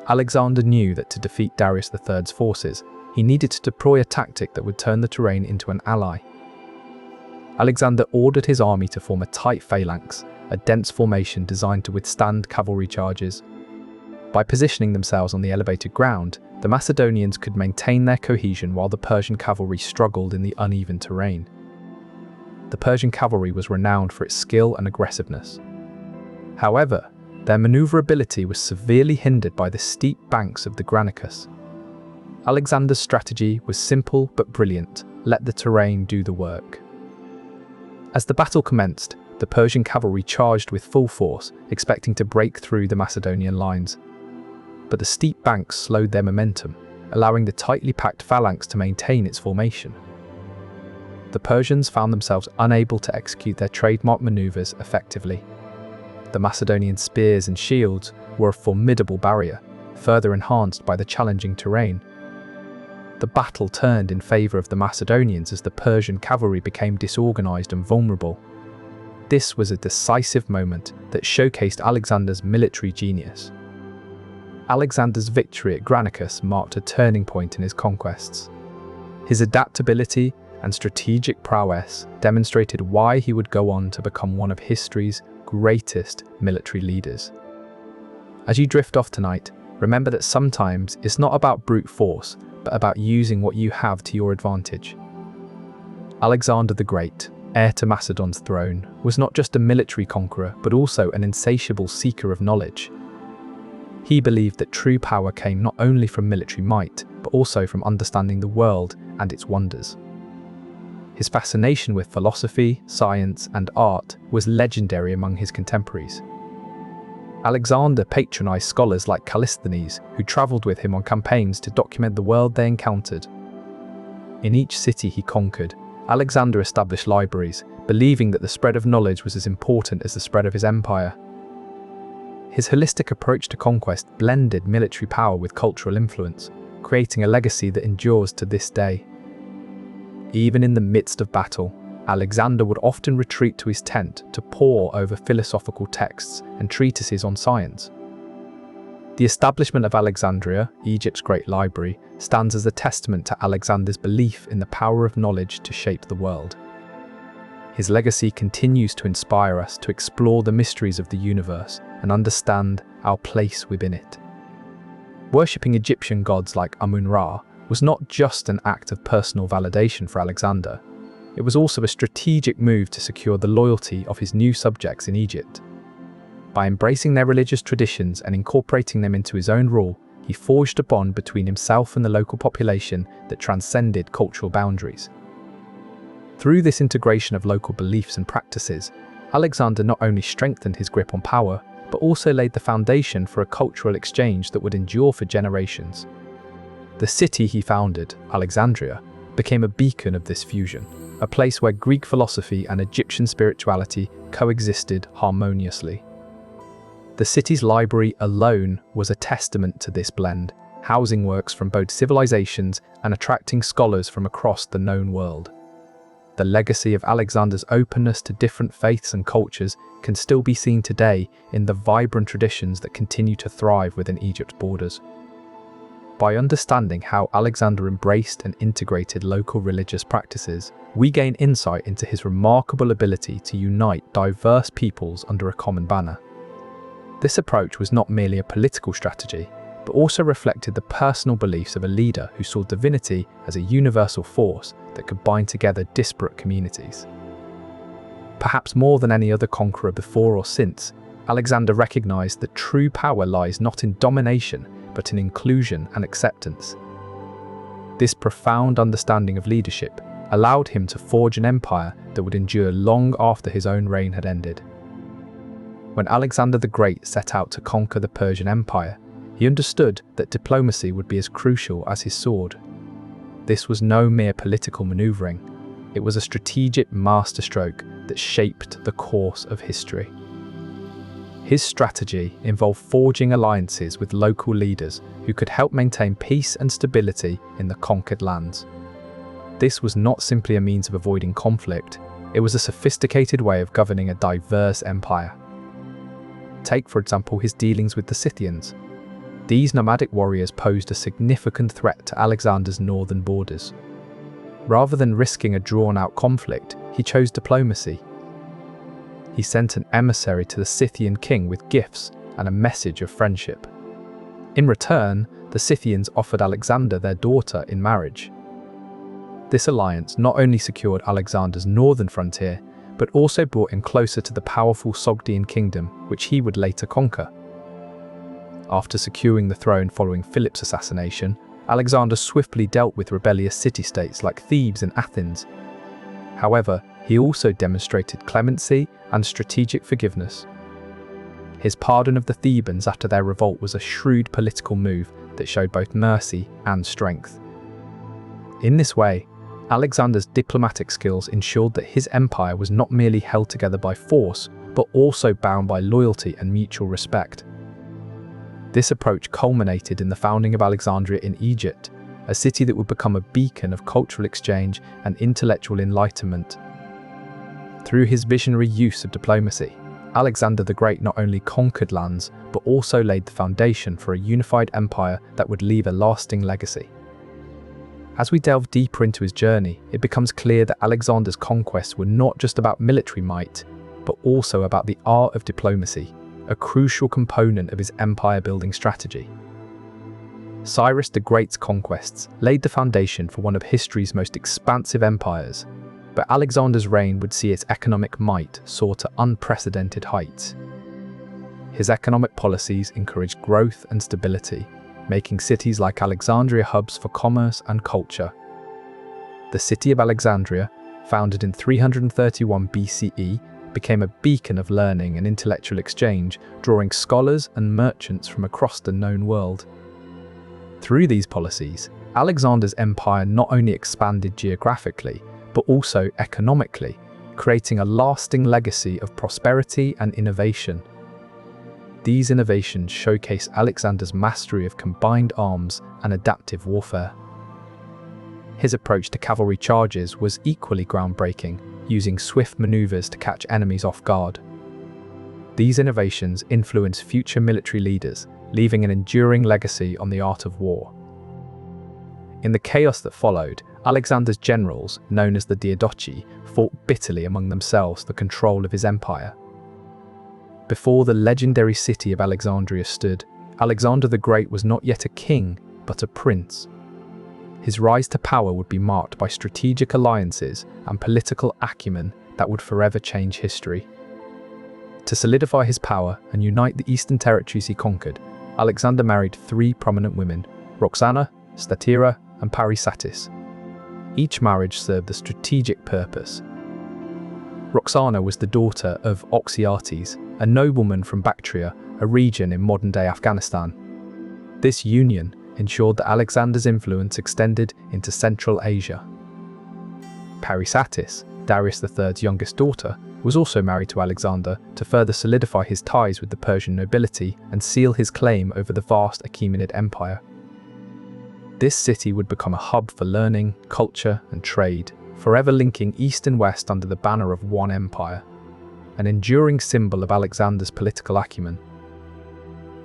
Alexander knew that to defeat Darius III's forces, he needed to deploy a tactic that would turn the terrain into an ally. Alexander ordered his army to form a tight phalanx, a dense formation designed to withstand cavalry charges. By positioning themselves on the elevated ground, the Macedonians could maintain their cohesion while the Persian cavalry struggled in the uneven terrain. The Persian cavalry was renowned for its skill and aggressiveness. However, their maneuverability was severely hindered by the steep banks of the Granicus. Alexander's strategy was simple but brilliant: let the terrain do the work. As the battle commenced, the Persian cavalry charged with full force, expecting to break through the Macedonian lines. But the steep banks slowed their momentum, allowing the tightly packed phalanx to maintain its formation. The Persians found themselves unable to execute their trademark maneuvers effectively. The Macedonian spears and shields were a formidable barrier, further enhanced by the challenging terrain. The battle turned in favor of the Macedonians as the Persian cavalry became disorganized and vulnerable. This was a decisive moment that showcased Alexander's military genius. Alexander's victory at Granicus marked a turning point in his conquests. His adaptability and strategic prowess demonstrated why he would go on to become one of history's greatest military leaders. As you drift off tonight, remember that sometimes it's not about brute force, but about using what you have to your advantage. Alexander the Great, heir to Macedon's throne, was not just a military conqueror, but also an insatiable seeker of knowledge. He believed that true power came not only from military might, but also from understanding the world and its wonders. His fascination with philosophy, science, and art was legendary among his contemporaries. Alexander patronized scholars like Callisthenes, who traveled with him on campaigns to document the world they encountered. In each city he conquered, Alexander established libraries, believing that the spread of knowledge was as important as the spread of his empire. His holistic approach to conquest blended military power with cultural influence, creating a legacy that endures to this day. Even in the midst of battle, Alexander would often retreat to his tent to pore over philosophical texts and treatises on science. The establishment of Alexandria, Egypt's great library, stands as a testament to Alexander's belief in the power of knowledge to shape the world. His legacy continues to inspire us to explore the mysteries of the universe and understand our place within it. Worshipping Egyptian gods like Amun-Ra was not just an act of personal validation for Alexander, it was also a strategic move to secure the loyalty of his new subjects in Egypt. By embracing their religious traditions and incorporating them into his own rule, he forged a bond between himself and the local population that transcended cultural boundaries. Through this integration of local beliefs and practices, Alexander not only strengthened his grip on power, but also laid the foundation for a cultural exchange that would endure for generations. The city he founded, Alexandria, became a beacon of this fusion, a place where Greek philosophy and Egyptian spirituality coexisted harmoniously. The city's library alone was a testament to this blend, housing works from both civilizations and attracting scholars from across the known world. The legacy of Alexander's openness to different faiths and cultures can still be seen today in the vibrant traditions that continue to thrive within Egypt's borders. By understanding how Alexander embraced and integrated local religious practices, we gain insight into his remarkable ability to unite diverse peoples under a common banner. This approach was not merely a political strategy, but also reflected the personal beliefs of a leader who saw divinity as a universal force that could bind together disparate communities. Perhaps more than any other conqueror before or since, Alexander recognized that true power lies not in domination, but in inclusion and acceptance. This profound understanding of leadership allowed him to forge an empire that would endure long after his own reign had ended. When Alexander the Great set out to conquer the Persian Empire, he understood that diplomacy would be as crucial as his sword. This was no mere political maneuvering. It was a strategic masterstroke that shaped the course of history. His strategy involved forging alliances with local leaders who could help maintain peace and stability in the conquered lands. This was not simply a means of avoiding conflict, it was a sophisticated way of governing a diverse empire. Take, for example, his dealings with the Scythians. These nomadic warriors posed a significant threat to Alexander's northern borders. Rather than risking a drawn-out conflict, he chose diplomacy. He sent an emissary to the Scythian king with gifts and a message of friendship. In return, the Scythians offered Alexander their daughter in marriage. This alliance not only secured Alexander's northern frontier, but also brought him closer to the powerful Sogdian kingdom, which he would later conquer. After securing the throne following Philip's assassination, Alexander swiftly dealt with rebellious city-states like Thebes and Athens. However, he also demonstrated clemency and strategic forgiveness. His pardon of the Thebans after their revolt was a shrewd political move that showed both mercy and strength. In this way, Alexander's diplomatic skills ensured that his empire was not merely held together by force, but also bound by loyalty and mutual respect. This approach culminated in the founding of Alexandria in Egypt, a city that would become a beacon of cultural exchange and intellectual enlightenment. Through his visionary use of diplomacy, Alexander the Great not only conquered lands, but also laid the foundation for a unified empire that would leave a lasting legacy. As we delve deeper into his journey, it becomes clear that Alexander's conquests were not just about military might, but also about the art of diplomacy, a crucial component of his empire-building strategy. Cyrus the Great's conquests laid the foundation for one of history's most expansive empires, but Alexander's reign would see its economic might soar to unprecedented heights. His economic policies encouraged growth and stability, making cities like Alexandria hubs for commerce and culture. The city of Alexandria, founded in 331 BCE, became a beacon of learning and intellectual exchange, drawing scholars and merchants from across the known world. Through these policies, Alexander's empire not only expanded geographically, but also economically, creating a lasting legacy of prosperity and innovation. These innovations showcase Alexander's mastery of combined arms and adaptive warfare. His approach to cavalry charges was equally groundbreaking, using swift maneuvers to catch enemies off guard. These innovations influenced future military leaders, leaving an enduring legacy on the art of war. In the chaos that followed, Alexander's generals, known as the Diadochi, fought bitterly among themselves for control of his empire. Before the legendary city of Alexandria stood, Alexander the Great was not yet a king, but a prince. His rise to power would be marked by strategic alliances and political acumen that would forever change history. To solidify his power and unite the eastern territories he conquered, Alexander married three prominent women, Roxana, Statira, and Parysatis. Each marriage served a strategic purpose. Roxana was the daughter of Oxyates, a nobleman from Bactria, a region in modern-day Afghanistan. This union, ensured that Alexander's influence extended into Central Asia. Parysatis, Darius III's youngest daughter, was also married to Alexander to further solidify his ties with the Persian nobility and seal his claim over the vast Achaemenid Empire. This city would become a hub for learning, culture, and trade, forever linking east and west under the banner of one empire, an enduring symbol of Alexander's political acumen.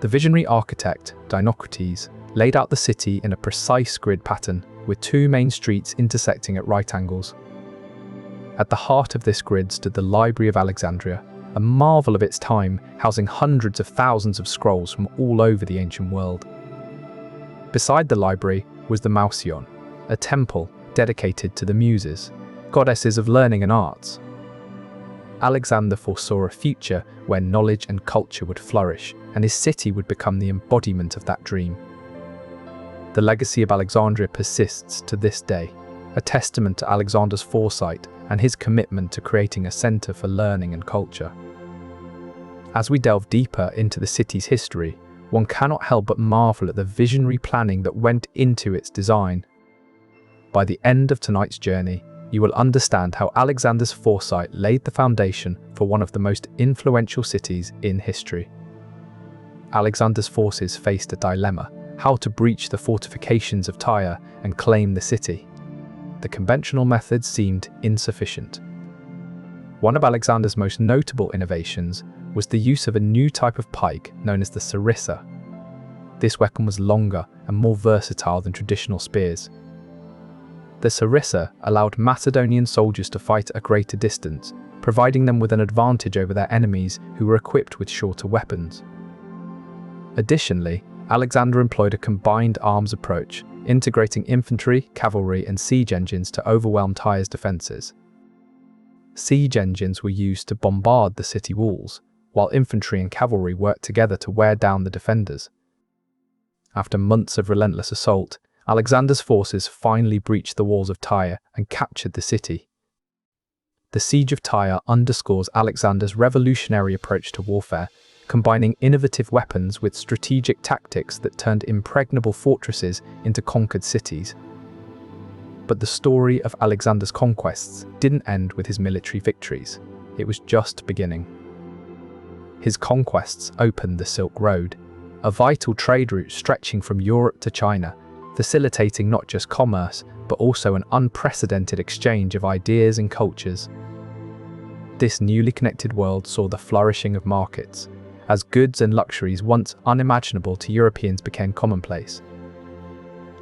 The visionary architect, Dinocrates, laid out the city in a precise grid pattern, with two main streets intersecting at right angles. At the heart of this grid stood the Library of Alexandria, a marvel of its time, housing hundreds of thousands of scrolls from all over the ancient world. Beside the library was the Mausion, a temple dedicated to the Muses, goddesses of learning and arts. Alexander foresaw a future where knowledge and culture would flourish, and his city would become the embodiment of that dream. The legacy of Alexandria persists to this day, a testament to Alexander's foresight and his commitment to creating a center for learning and culture. As we delve deeper into the city's history, one cannot help but marvel at the visionary planning that went into its design. By the end of tonight's journey, you will understand how Alexander's foresight laid the foundation for one of the most influential cities in history. Alexander's forces faced a dilemma: how to breach the fortifications of Tyre and claim the city. The conventional methods seemed insufficient. One of Alexander's most notable innovations was the use of a new type of pike known as the sarissa. This weapon was longer and more versatile than traditional spears. The sarissa allowed Macedonian soldiers to fight at a greater distance, providing them with an advantage over their enemies who were equipped with shorter weapons. Additionally, Alexander employed a combined arms approach, integrating infantry, cavalry, and siege engines to overwhelm Tyre's defences. Siege engines were used to bombard the city walls, while infantry and cavalry worked together to wear down the defenders. After months of relentless assault, Alexander's forces finally breached the walls of Tyre and captured the city. The Siege of Tyre underscores Alexander's revolutionary approach to warfare, combining innovative weapons with strategic tactics that turned impregnable fortresses into conquered cities. But the story of Alexander's conquests didn't end with his military victories. It was just beginning. His conquests opened the Silk Road, a vital trade route stretching from Europe to China, facilitating not just commerce, but also an unprecedented exchange of ideas and cultures. This newly connected world saw the flourishing of markets, as goods and luxuries once unimaginable to Europeans became commonplace.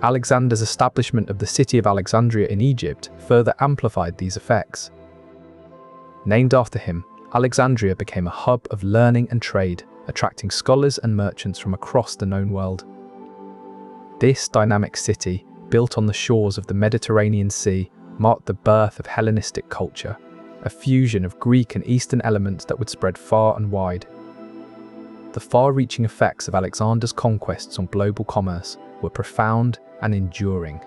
Alexander's establishment of the city of Alexandria in Egypt further amplified these effects. Named after him, Alexandria became a hub of learning and trade, attracting scholars and merchants from across the known world. This dynamic city, built on the shores of the Mediterranean Sea, marked the birth of Hellenistic culture, a fusion of Greek and Eastern elements that would spread far and wide. The far-reaching effects of Alexander's conquests on global commerce were profound and enduring.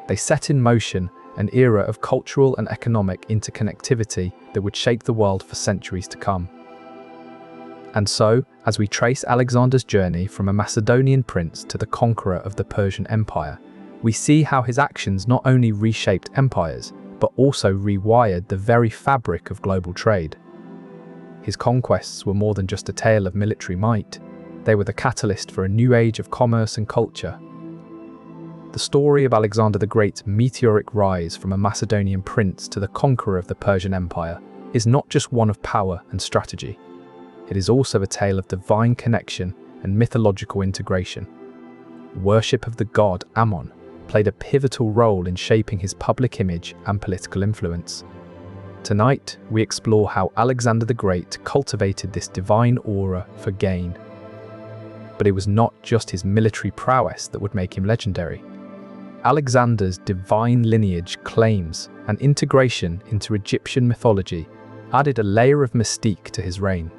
They set in motion an era of cultural and economic interconnectivity that would shape the world for centuries to come. And so, as we trace Alexander's journey from a Macedonian prince to the conqueror of the Persian Empire, we see how his actions not only reshaped empires, but also rewired the very fabric of global trade. His conquests were more than just a tale of military might. They were the catalyst for a new age of commerce and culture. The story of Alexander the Great's meteoric rise from a Macedonian prince to the conqueror of the Persian Empire is not just one of power and strategy. It is also a tale of divine connection and mythological integration. Worship of the god Ammon played a pivotal role in shaping his public image and political influence. Tonight, we explore how Alexander the Great cultivated this divine aura for gain. But it was not just his military prowess that would make him legendary. Alexander's divine lineage claims and integration into Egyptian mythology added a layer of mystique to his reign.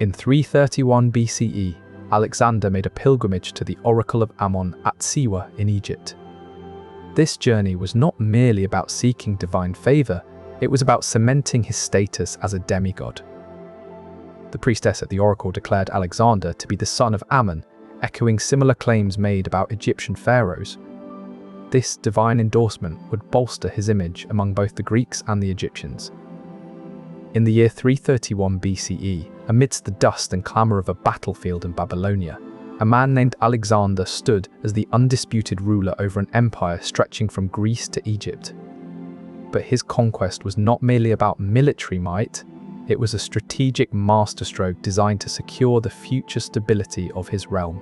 In 331 BCE, Alexander made a pilgrimage to the Oracle of Ammon at Siwa in Egypt. This journey was not merely about seeking divine favor, it was about cementing his status as a demigod. The priestess at the oracle declared Alexander to be the son of Ammon, echoing similar claims made about Egyptian pharaohs. This divine endorsement would bolster his image among both the Greeks and the Egyptians. In the year 331 BCE, amidst the dust and clamour of a battlefield in Babylonia, a man named Alexander stood as the undisputed ruler over an empire stretching from Greece to Egypt. But his conquest was not merely about military might, it was a strategic masterstroke designed to secure the future stability of his realm.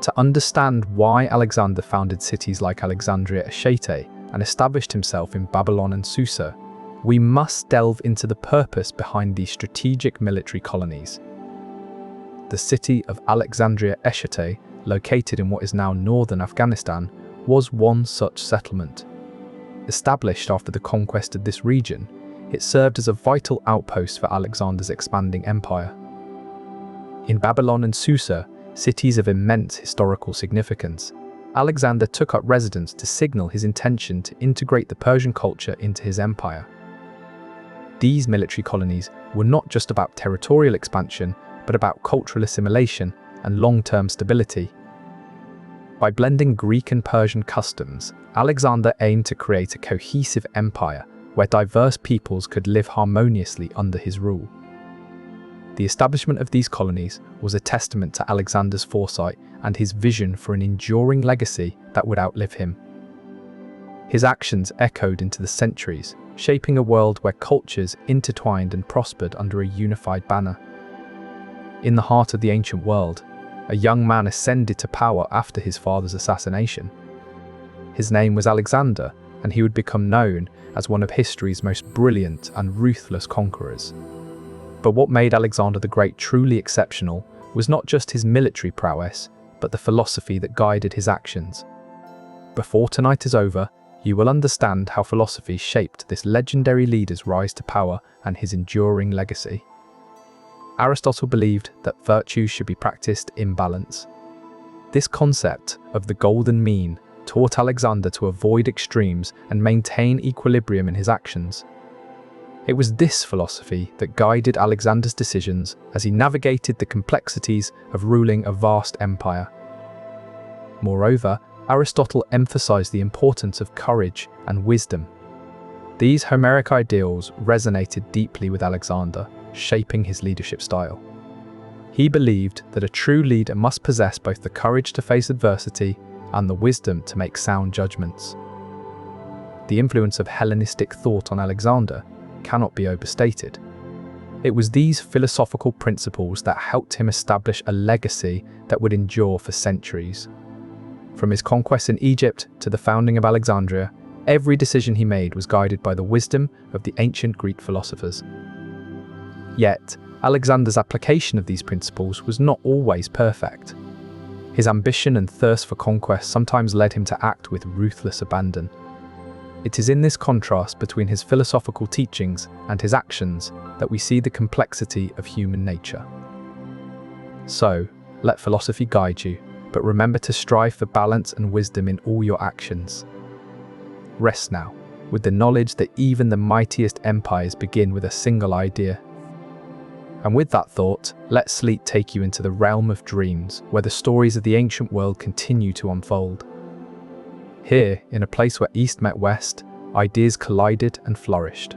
To understand why Alexander founded cities like Alexandria, Eschate, and established himself in Babylon and Susa, we must delve into the purpose behind these strategic military colonies. The city of Alexandria Eschate, located in what is now northern Afghanistan, was one such settlement. Established after the conquest of this region, it served as a vital outpost for Alexander's expanding empire. In Babylon and Susa, cities of immense historical significance, Alexander took up residence to signal his intention to integrate the Persian culture into his empire. These military colonies were not just about territorial expansion, but about cultural assimilation and long-term stability. By blending Greek and Persian customs, Alexander aimed to create a cohesive empire where diverse peoples could live harmoniously under his rule. The establishment of these colonies was a testament to Alexander's foresight and his vision for an enduring legacy that would outlive him. His actions echoed into the centuries, shaping a world where cultures intertwined and prospered under a unified banner. In the heart of the ancient world, a young man ascended to power after his father's assassination. His name was Alexander, and he would become known as one of history's most brilliant and ruthless conquerors. But what made Alexander the Great truly exceptional was not just his military prowess, but the philosophy that guided his actions. Before tonight is over, you will understand how philosophy shaped this legendary leader's rise to power and his enduring legacy. Aristotle believed that virtues should be practiced in balance. This concept of the golden mean taught Alexander to avoid extremes and maintain equilibrium in his actions. It was this philosophy that guided Alexander's decisions as he navigated the complexities of ruling a vast empire. Moreover, Aristotle emphasized the importance of courage and wisdom. These Homeric ideals resonated deeply with Alexander, shaping his leadership style. He believed that a true leader must possess both the courage to face adversity and the wisdom to make sound judgments. The influence of Hellenistic thought on Alexander cannot be overstated. It was these philosophical principles that helped him establish a legacy that would endure for centuries. From his conquests in Egypt to the founding of Alexandria, every decision he made was guided by the wisdom of the ancient Greek philosophers. Yet, Alexander's application of these principles was not always perfect. His ambition and thirst for conquest sometimes led him to act with ruthless abandon. It is in this contrast between his philosophical teachings and his actions that we see the complexity of human nature. So, let philosophy guide you, but remember to strive for balance and wisdom in all your actions. Rest now, with the knowledge that even the mightiest empires begin with a single idea. And with that thought, let sleep take you into the realm of dreams, where the stories of the ancient world continue to unfold. Here, in a place where East met West, ideas collided and flourished.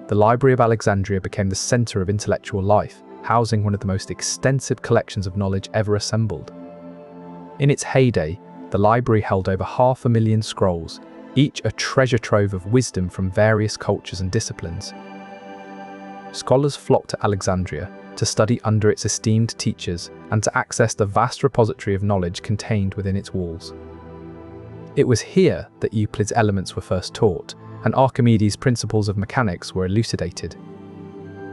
The Library of Alexandria became the center of intellectual life, housing one of the most extensive collections of knowledge ever assembled. In its heyday, the library held over 500,000 scrolls, each a treasure trove of wisdom from various cultures and disciplines. Scholars flocked to Alexandria to study under its esteemed teachers and to access the vast repository of knowledge contained within its walls. It was here that Euclid's elements were first taught, and Archimedes' principles of mechanics were elucidated.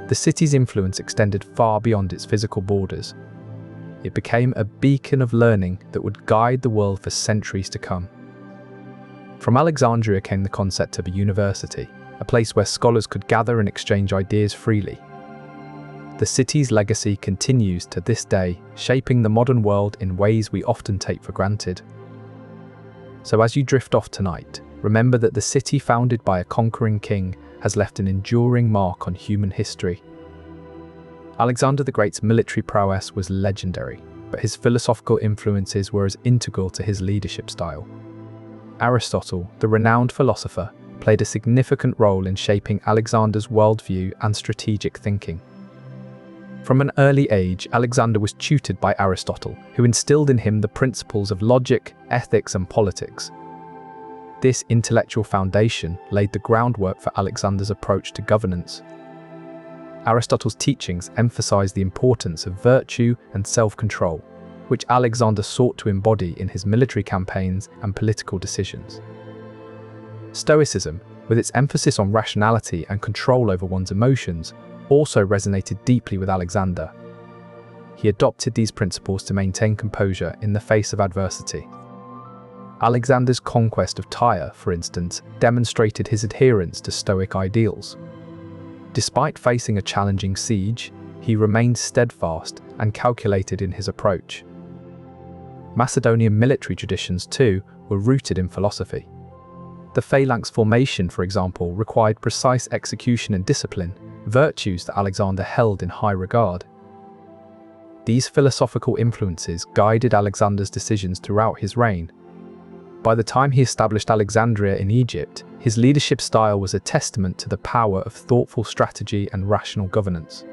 The city's influence extended far beyond its physical borders. It became a beacon of learning that would guide the world for centuries to come. From Alexandria came the concept of a university, a place where scholars could gather and exchange ideas freely. The city's legacy continues to this day, shaping the modern world in ways we often take for granted. So as you drift off tonight, remember that the city founded by a conquering king has left an enduring mark on human history. Alexander the Great's military prowess was legendary, but his philosophical influences were as integral to his leadership style. Aristotle, the renowned philosopher, played a significant role in shaping Alexander's worldview and strategic thinking. From an early age, Alexander was tutored by Aristotle, who instilled in him the principles of logic, ethics, and politics. This intellectual foundation laid the groundwork for Alexander's approach to governance. Aristotle's teachings emphasized the importance of virtue and self-control, which Alexander sought to embody in his military campaigns and political decisions. Stoicism, with its emphasis on rationality and control over one's emotions, also resonated deeply with Alexander. He adopted these principles to maintain composure in the face of adversity. Alexander's conquest of Tyre, for instance, demonstrated his adherence to Stoic ideals. Despite facing a challenging siege, he remained steadfast and calculated in his approach. Macedonian military traditions, too, were rooted in philosophy. The phalanx formation, for example, required precise execution and discipline, virtues that Alexander held in high regard. These philosophical influences guided Alexander's decisions throughout his reign. By the time he established Alexandria in Egypt, his leadership style was a testament to the power of thoughtful strategy and rational governance.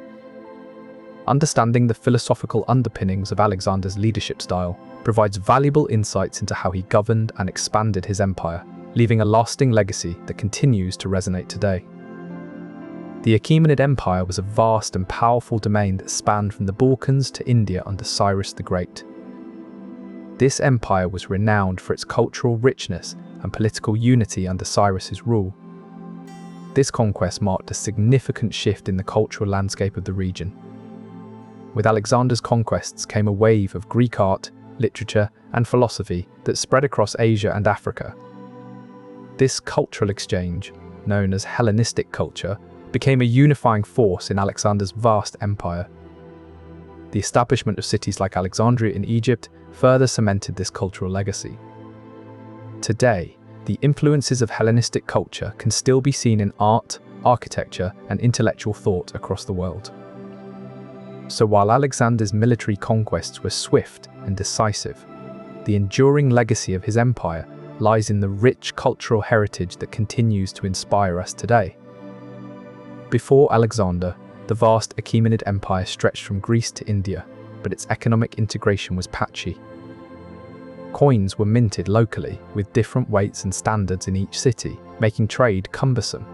Understanding the philosophical underpinnings of Alexander's leadership style provides valuable insights into how he governed and expanded his empire, leaving a lasting legacy that continues to resonate today. The Achaemenid Empire was a vast and powerful domain that spanned from the Balkans to India under Cyrus the Great. This empire was renowned for its cultural richness and political unity under Cyrus's rule. This conquest marked a significant shift in the cultural landscape of the region. With Alexander's conquests came a wave of Greek art, literature, and philosophy that spread across Asia and Africa. This cultural exchange, known as Hellenistic culture, became a unifying force in Alexander's vast empire. The establishment of cities like Alexandria in Egypt further cemented this cultural legacy. Today, the influences of Hellenistic culture can still be seen in art, architecture, and intellectual thought across the world. So while Alexander's military conquests were swift and decisive, the enduring legacy of his empire lies in the rich cultural heritage that continues to inspire us today. Before Alexander, the vast Achaemenid Empire stretched from Greece to India, but its economic integration was patchy. Coins were minted locally, with different weights and standards in each city, making trade cumbersome.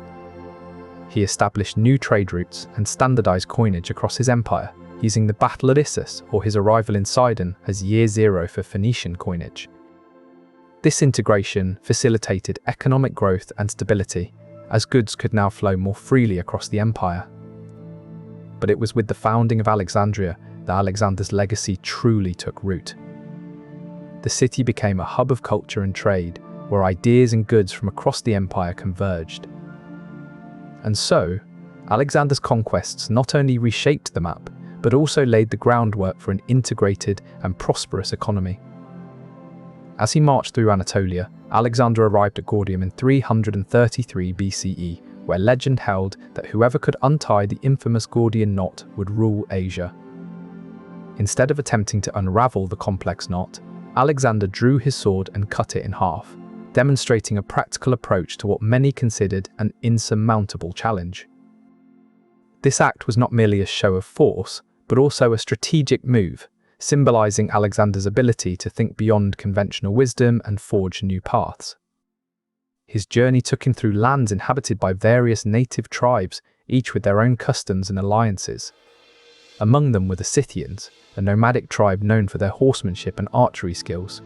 He established new trade routes and standardized coinage across his empire, using the Battle of Issus or his arrival in Sidon as year zero for Phoenician coinage. This integration facilitated economic growth and stability, as goods could now flow more freely across the empire. But it was with the founding of Alexandria that Alexander's legacy truly took root. The city became a hub of culture and trade, where ideas and goods from across the empire converged. And so, Alexander's conquests not only reshaped the map, but also laid the groundwork for an integrated and prosperous economy. As he marched through Anatolia, Alexander arrived at Gordium in 333 BCE, where legend held that whoever could untie the infamous Gordian Knot would rule Asia. Instead of attempting to unravel the complex knot, Alexander drew his sword and cut it in half, demonstrating a practical approach to what many considered an insurmountable challenge. This act was not merely a show of force, but also a strategic move, symbolizing Alexander's ability to think beyond conventional wisdom and forge new paths. His journey took him through lands inhabited by various native tribes, each with their own customs and alliances. Among them were the Scythians, a nomadic tribe known for their horsemanship and archery skills.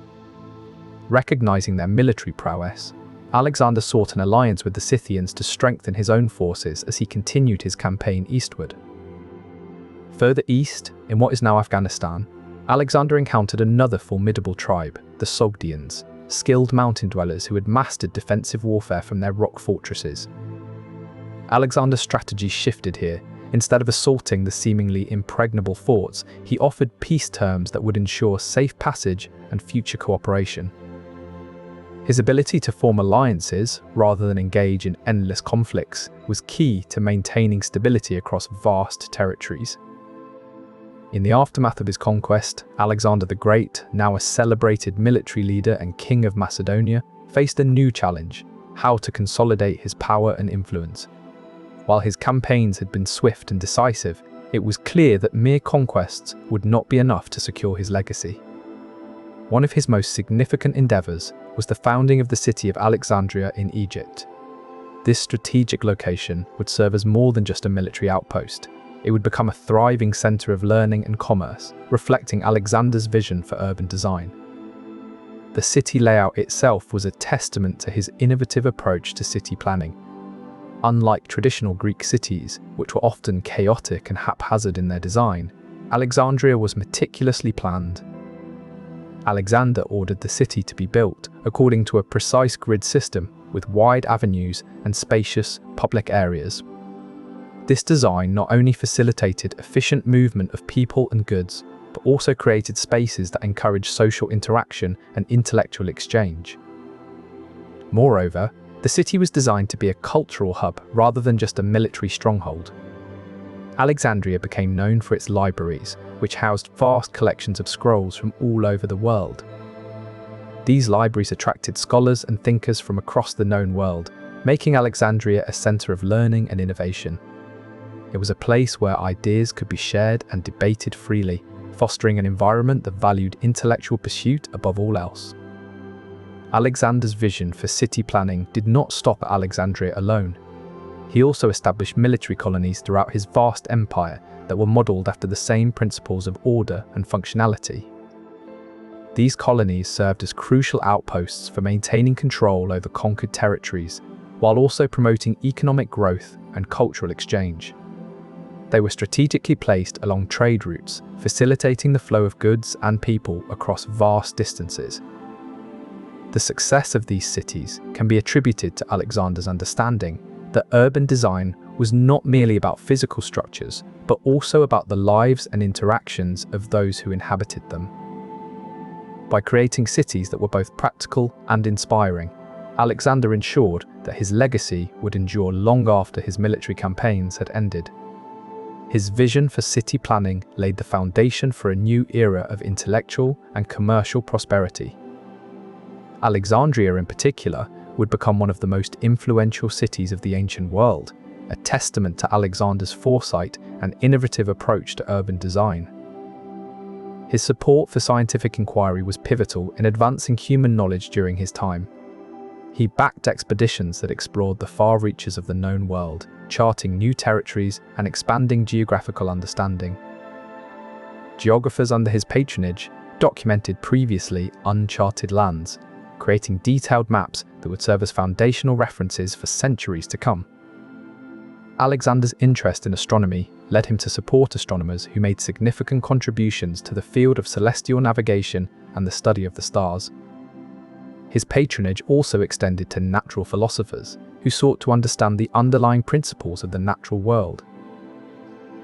Recognizing their military prowess, Alexander sought an alliance with the Scythians to strengthen his own forces as he continued his campaign eastward. Further east, in what is now Afghanistan, Alexander encountered another formidable tribe, the Sogdians, skilled mountain dwellers who had mastered defensive warfare from their rock fortresses. Alexander's strategy shifted here. Instead of assaulting the seemingly impregnable forts, he offered peace terms that would ensure safe passage and future cooperation. His ability to form alliances, rather than engage in endless conflicts, was key to maintaining stability across vast territories. In the aftermath of his conquest, Alexander the Great, now a celebrated military leader and king of Macedonia, faced a new challenge: how to consolidate his power and influence. While his campaigns had been swift and decisive, it was clear that mere conquests would not be enough to secure his legacy. One of his most significant endeavors was the founding of the city of Alexandria in Egypt. This strategic location would serve as more than just a military outpost. It would become a thriving center of learning and commerce, reflecting Alexander's vision for urban design. The city layout itself was a testament to his innovative approach to city planning. Unlike traditional Greek cities, which were often chaotic and haphazard in their design, Alexandria was meticulously planned. Alexander ordered the city to be built according to a precise grid system with wide avenues and spacious public areas. This design not only facilitated efficient movement of people and goods, but also created spaces that encouraged social interaction and intellectual exchange. Moreover, the city was designed to be a cultural hub rather than just a military stronghold. Alexandria became known for its libraries, which housed vast collections of scrolls from all over the world. These libraries attracted scholars and thinkers from across the known world, making Alexandria a center of learning and innovation. It was a place where ideas could be shared and debated freely, fostering an environment that valued intellectual pursuit above all else. Alexander's vision for city planning did not stop at Alexandria alone. He also established military colonies throughout his vast empire that were modeled after the same principles of order and functionality. These colonies served as crucial outposts for maintaining control over conquered territories, while also promoting economic growth and cultural exchange. They were strategically placed along trade routes, facilitating the flow of goods and people across vast distances. The success of these cities can be attributed to Alexander's understanding that urban design was not merely about physical structures, but also about the lives and interactions of those who inhabited them. By creating cities that were both practical and inspiring, Alexander ensured that his legacy would endure long after his military campaigns had ended. His vision for city planning laid the foundation for a new era of intellectual and commercial prosperity. Alexandria, in particular, would become one of the most influential cities of the ancient world, a testament to Alexander's foresight and innovative approach to urban design. His support for scientific inquiry was pivotal in advancing human knowledge during his time. He backed expeditions that explored the far reaches of the known world, charting new territories and expanding geographical understanding. Geographers under his patronage documented previously uncharted lands, creating detailed maps that would serve as foundational references for centuries to come. Alexander's interest in astronomy led him to support astronomers who made significant contributions to the field of celestial navigation and the study of the stars. His patronage also extended to natural philosophers who sought to understand the underlying principles of the natural world.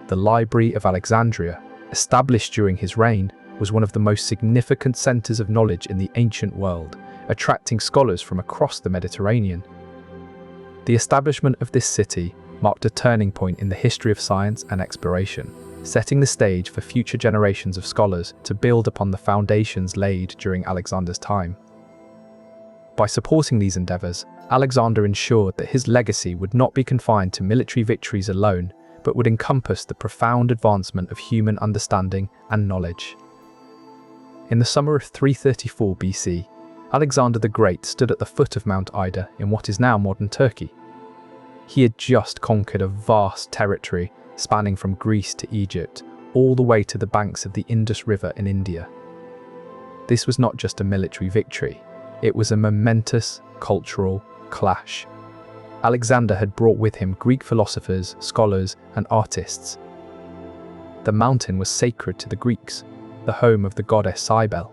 The Library of Alexandria, established during his reign, was one of the most significant centers of knowledge in the ancient world, attracting scholars from across the Mediterranean. The establishment of this city marked a turning point in the history of science and exploration, setting the stage for future generations of scholars to build upon the foundations laid during Alexander's time. By supporting these endeavors, Alexander ensured that his legacy would not be confined to military victories alone, but would encompass the profound advancement of human understanding and knowledge. In the summer of 334 BC, Alexander the Great stood at the foot of Mount Ida in what is now modern Turkey. He had just conquered a vast territory spanning from Greece to Egypt, all the way to the banks of the Indus River in India. This was not just a military victory, it was a momentous cultural clash. Alexander had brought with him Greek philosophers, scholars, and artists. The mountain was sacred to the Greeks, the home of the goddess Cybele.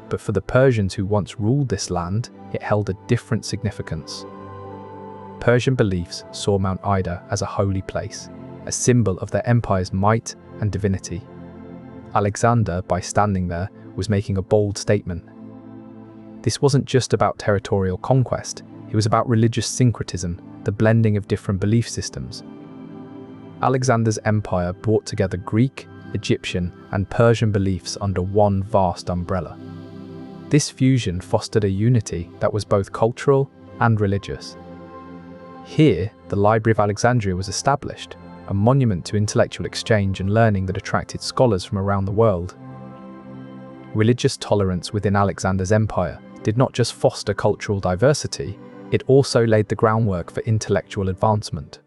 But for the Persians who once ruled this land, it held a different significance. Persian beliefs saw Mount Ida as a holy place, a symbol of their empire's might and divinity. Alexander, by standing there, was making a bold statement. This wasn't just about territorial conquest, it was about religious syncretism, the blending of different belief systems. Alexander's empire brought together Greek, Egyptian, and Persian beliefs under one vast umbrella. This fusion fostered a unity that was both cultural and religious. Here, the Library of Alexandria was established, a monument to intellectual exchange and learning that attracted scholars from around the world. Religious tolerance within Alexander's empire did not just foster cultural diversity, it also laid the groundwork for intellectual advancement.